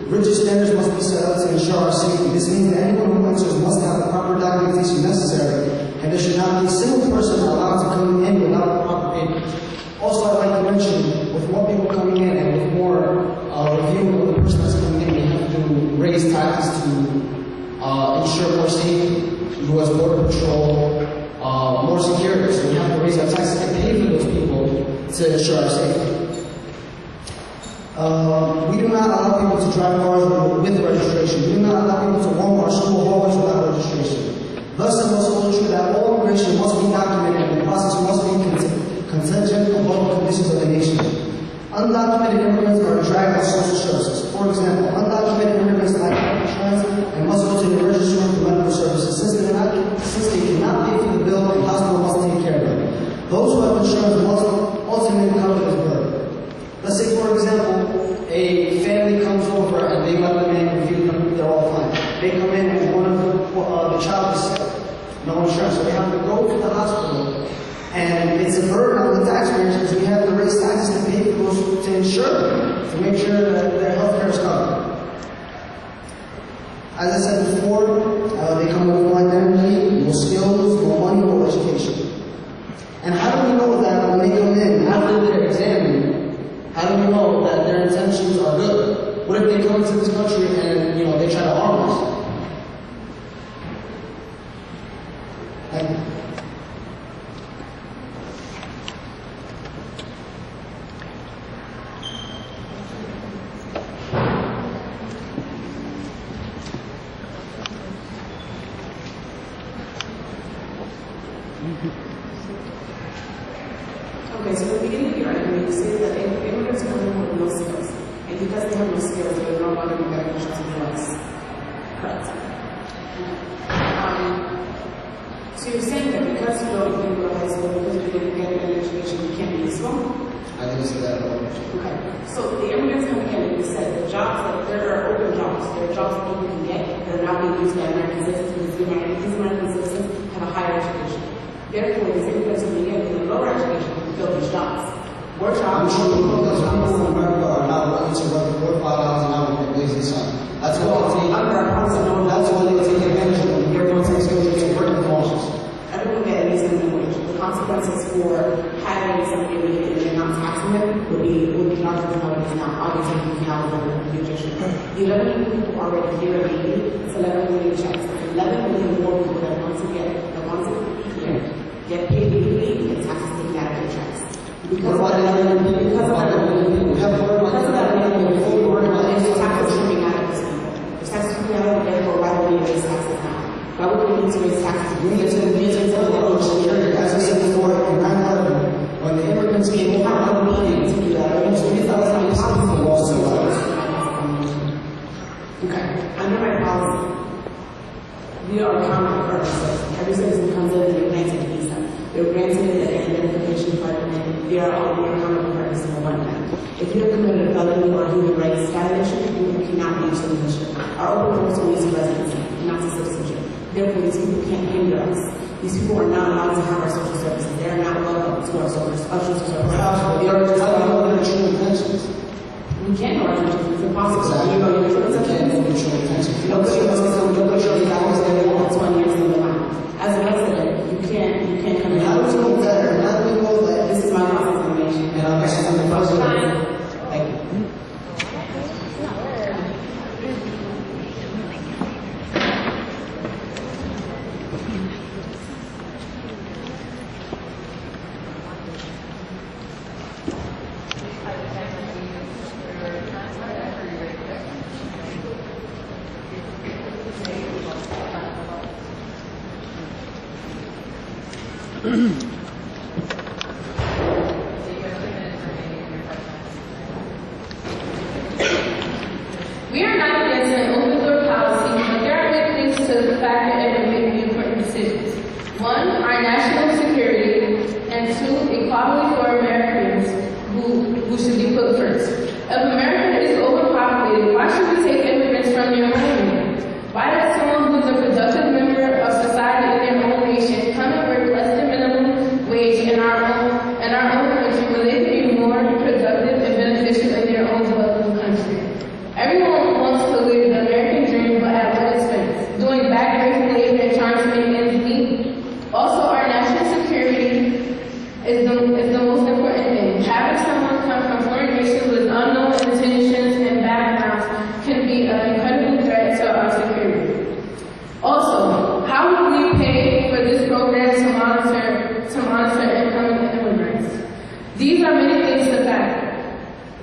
Rigid standards must be set up to ensure our safety. This means that anyone who enters must have the proper documentation necessary, and there should not be a single person allowed to come in without proper papers. Also, I'd like to mention, with more people coming in and with more review of the person that's coming in, we have to raise taxes to ensure more safety, U.S. Border Patrol, more security. So we have to raise our taxes and pay for those people to ensure our safety. We do not allow people to drive cars with registration. We do not allow people to roam our school hallways without registration. Thus, it must hold true that all immigration must be documented and the process must be contingent upon the conditions of the nation. Undocumented immigrants are dragged on social services. For example, undocumented immigrants lack health insurance and must go to the emergency room for medical services. Since they cannot pay for the bill, the hospital must take care of them. Those who have insurance must ultimately cover this burden. Let's say, for example, a family comes over and they let them in and review them, they're all fine. They come in and one of the child is sick, no insurance, so they have to go to the hospital. And it's a burden on the taxpayers because we have to raise taxes to pay for those to insure them, to make sure that their health care is covered. As I said before, they come with no identity, no skills, no money, no education. And how do we know that when they come in, after they're examined, how do we know that their intentions are good? What if they come into this country and, they try to harm us? so at the beginning of the argument, you say that immigrants come in with no skills. And because they have no skills, they're no longer going to get to the US. Correct. So you're saying that because you don't go to high school, because you didn't get an education, you can't be useful? I didn't say that at all. Okay. So the immigrants coming in, you said the jobs, that there are open jobs. There are jobs that people can get that are not being used by American citizens because these American citizens have a higher education. Therefore, these immigrants coming in with a lower education can fill these jobs. More jobs. I'm sure because people in America are not willing to work for $4 or $5 an hour with their blazing sun. That's why they take. Under our policy, that's why they take advantage of them. They're going to take working conditions. Everyone get at least minimum wage. The consequences for having somebody immediate and not taxing them would be larger than what it is now. Obviously, you can have a nutrition. The 11 million people already here are needed. It's 11 million checks. 11 million more people that want to get paid immediately and taxes taken out of their checks. Because of that, there's taxes trimming out of this people. There's taxes trimming out of them, therefore, why don't we raise taxes now? Why would we need to raise taxes? We need to as I said before, in 9/11, when the immigrants came over, I don't need to do that. I used to get $1,000 for Wall Street. Okay. Under my policy, we are accountable for ourselves. Every citizen comes in and they're granted a visa. They're granted an identification card, and we are accountable for every single one of them. If you have committed a felony or human rights violation, you cannot be citizenship. Our open doors only to residency, not to citizenship. Therefore, these people can't hinder us. These people are not allowed to have our social services. They are not welcome to our social services. They are just allowed their true intentions. We can't know our true intentions. It's impossible. Exactly. You know your true intentions? We can't know your true intentions. Nobody knows that was there for 20 years in the line. As a resident, you can't come in. How do we know better? How do we know that? This is my house information. And I'm actually on the president. Thank you. We are not against an open door policy, but there are good things to factor in when making important decisions. One, our national security, and two, equality for Americans who should be put first. If America is overpopulated, why should we take immigrants from their homeland? Why does someone who is a productive member of society in their own nation come and work less than minimum wage in our own country when they can be more productive and beneficial in their own developing country? Everyone wants to live the American dream, but at what expense? Doing backbreaking labor and trying to make ends meet. Also, our national security is the most important thing. Having someone come from foreign nations with unknown intentions and backgrounds can be an incredible threat to our security. Also, how will we pay for this program to monitor incoming immigrants? These are many things to factor.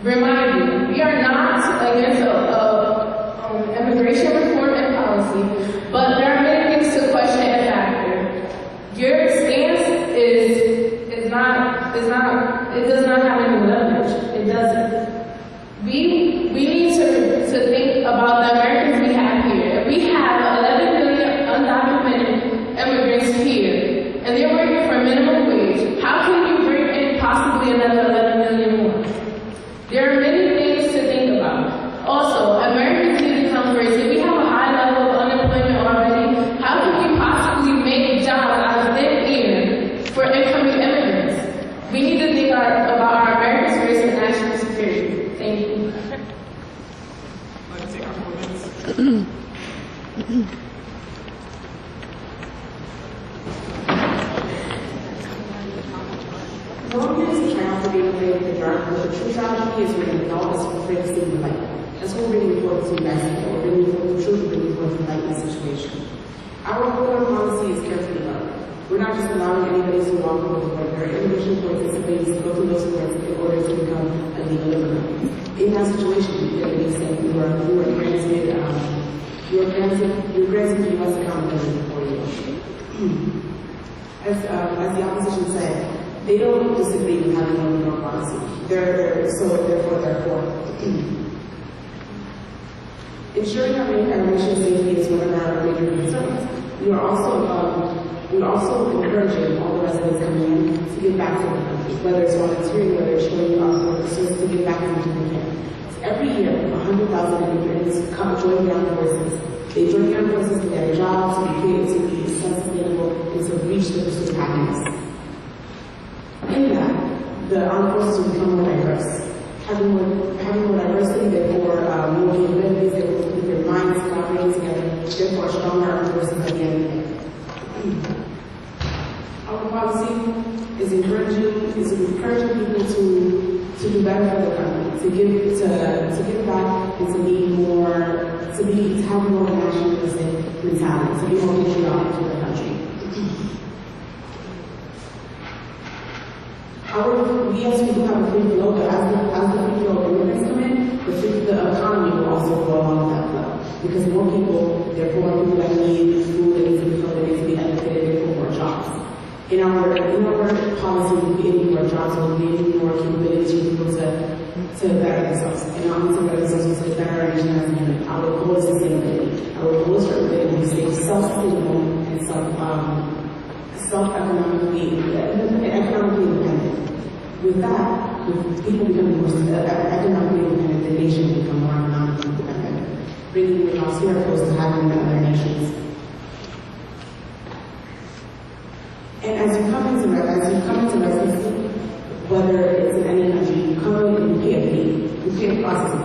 Remind you, we are not against immigration reform and policy, but there are many things to question and factor. Your stance it does not have any leverage. It doesn't. We need to think about the Americans we have here. If we have 11 million undocumented immigrants here, and they're working for minimum wage, how can you bring in possibly another 11 million more? There are many things to think about. Also, Americans need to come first. If we have a high level of unemployment already, how can we possibly make jobs out of thin air for incoming immigrants? We need to think about our Americans first and national security. Thank you. Normal is trying to be afraid of the dark, but the true tragedy is when an adult is afraid of seeing the light. That's what we're really important to you guys. We're really important to truth, we're really important to light in this situation. Our whole policy is carefully done. We're not just allowing anybody to walk over the board. There are immigration courts and civilians to go through those courts in order to become a legal immigrant. In that situation, they say you were granted the U.S. accountability for you. As the opposition said, They don't disagree with having an open door policy. Therefore they're for it. Ensuring our racial safety is one of our major concerns. We are also encouraging all the residents coming in to give back to the country, whether it's volunteering, whether it's showing up for service to give back to the community. Every year, 100,000 immigrants come join the armed forces. They join the armed forces to get a job, to be creative, to be sustainable, and to reach the pursuit of happiness. In that, the armed forces will become more diverse. Having more diversity, therefore, more capabilities, they will keep their minds cooperating together, therefore, stronger armed forces at the end of the day. Our policy is encouraging people to do better for the country, to give back, and to have more nationalistic mentality, to be more patriotic to the country. We do have a free flow, but as the free flow of immigrants come in, the economy will also flow along with that flow. Because more people, therefore people that need food, that need to be filled, that need to be educated, therefore more jobs. In our policy, we'll be getting more jobs, we'll be getting more capabilities for people to better themselves. And not only to better themselves, but to better our nation as a unit. Our goal is sustainability. Our goal is for everybody to stay self-sustainable and economically independent. With that, with people becoming more economically independent, the nation will become more economically independent, bringing the jobs here opposed to having in other nations. And as you come into residency, whether it's in any country, you come in and you pay a fee. You pay a processing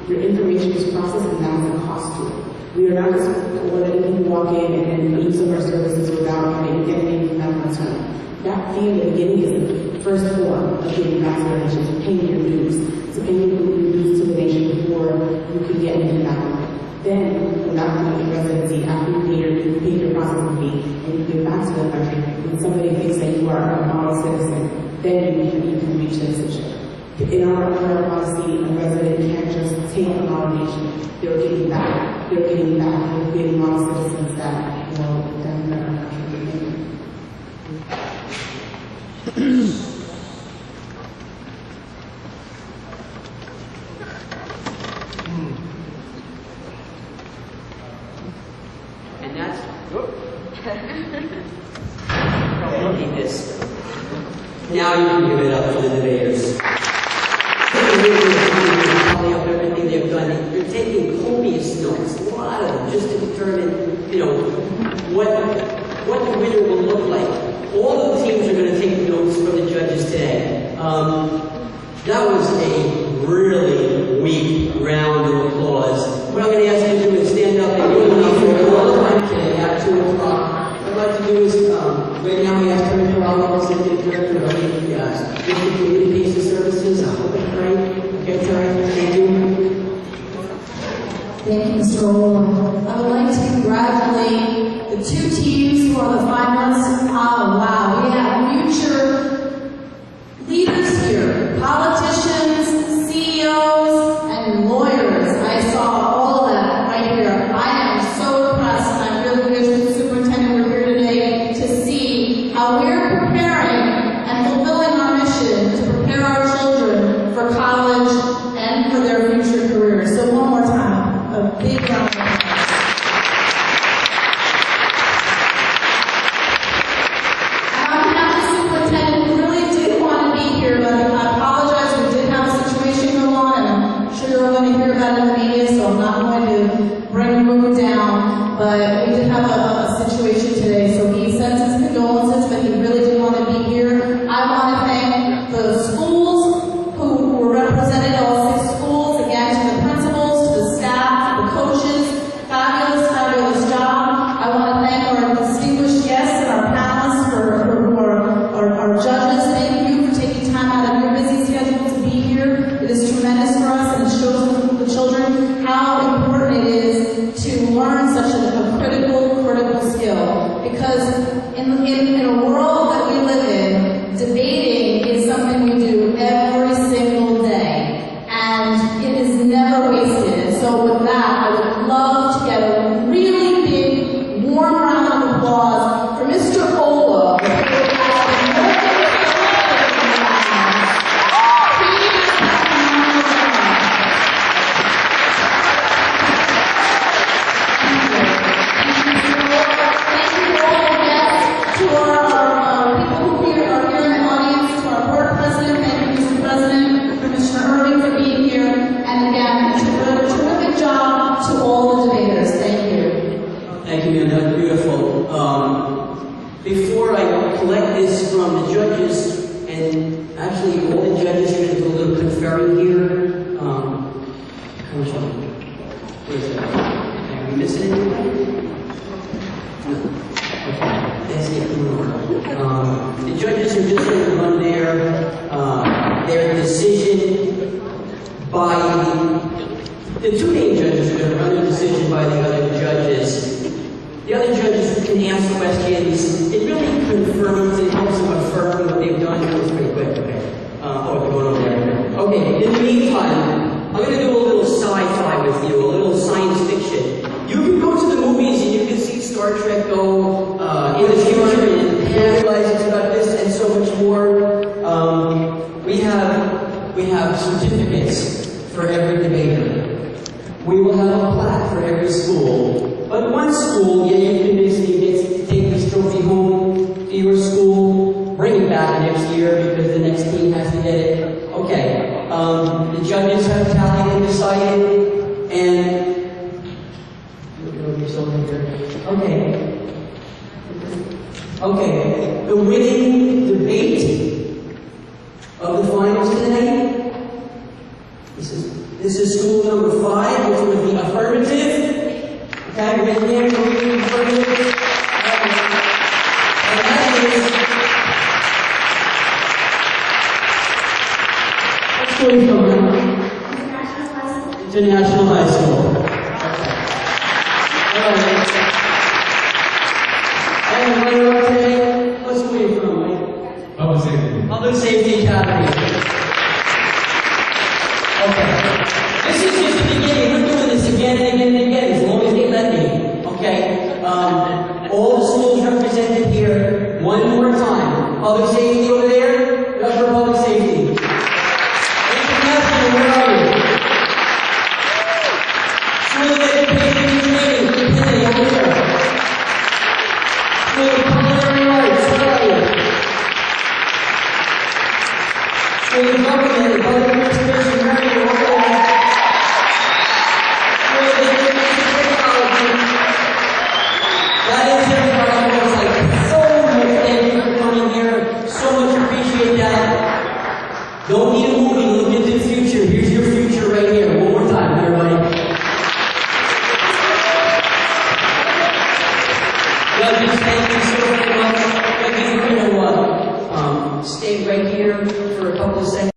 fee. Your information is processed and that has a cost to it. We are not just letting people walk in and use of our services without getting anything from that return. That fee in the beginning is the first form of giving back to the nation, to paying your dues, to paying your dues to the nation before you can get anything back on it. Then, when that comes in residency, after you pay your processing fee, and you give back to the country, when somebody thinks that you are a model citizen, then you can reach citizenship. In our policy, a resident can't just take a model nation. They're giving back. They're giving back. They're creating model citizens that will benefit our country. And that's this. Now you can give it up for the debaters. Tallying up everything they've done. You're taking copious notes, a lot of them, just to determine, what the winner will look like. All of the teams are going to take notes from the judges today. That was a really weak round of applause. What I'm going to ask you to do is stand up and give them up for applause today at 2 o'clock. What I'd like to do is, right now we have Attorney Corralo, Executive Director of the District Communication Services. I hope I'm right. Okay, sorry. Thank you. Thank you, Mr. Ola. I would like to congratulate the 2 teams who are the finalists. Oh, wow. We have future leaders here, politicians, CEOs, and lawyers. I saw all of that right here. I am so impressed, and I really wish the superintendent were here today to see how we're preparing and fulfilling our mission to prepare our children for college and for their future careers. So one more time, a big round of applause. But we did have a situation today, so he sends his condolences, but he really didn't want to be here. I want to thank the schools who were represented, all 6 schools, again, to the principals, to the staff, to the coaches, fabulous job. I want to thank our distinguished guests and our panelists who are our judges. Thank you for taking time out of your busy schedule to be here. It is tremendous for us, and it shows the children how important it is to learn such a critical Thank you, ma'am. That was beautiful. Before I collect this from the judges, and actually all the judges are going to do a little conferring here. Where is that? Are we missing anything? No. Okay. That's it. The judges are just going to run their decision by the two main judges are going to run their decision by the other judges. The other judges can ask questions. It really confirms, it helps them affirm what they've done. That was pretty quick. Okay. We're going over there. Okay. In the meantime, I'm going to do a little sci-fi with you, a little science fiction. You can go to the movies and you can see Star Trek go in the future and realize it's about this and so much more. We have certificates for every debater. We will have a plaque for every school. But one school, yeah, you convinced me gets to take this trophy home to your school, bring it back next year because the next team has to get it. Okay. The judges have tallied and decided, and okay. The winning debate of the finals tonight. This is school number 5, which was the affirmative. Okay, raise your hand for the affirmative. And that is. What's going on? International High School. And right up today, what's going from, Mike? Public safety. Public Safety Academy. Okay. This is just the beginning. We're doing this again and again and again, as long as they let me. Okay? All the schools represented here, one more time. Public safety over there, Governor Public Safety. International, where are you? School of Education and Training, Penny, over there. School of Culinary Arts, where are you? School of Government and Public Administration, where are you? Over there. That is it for our folks. Like, so much thank you for coming here. So much appreciate that. Don't need a movie. Look into the future. Here's your future right here. One more time, everybody. Judges, thank you so very much. Judges, we're going to stay right here for a couple of seconds.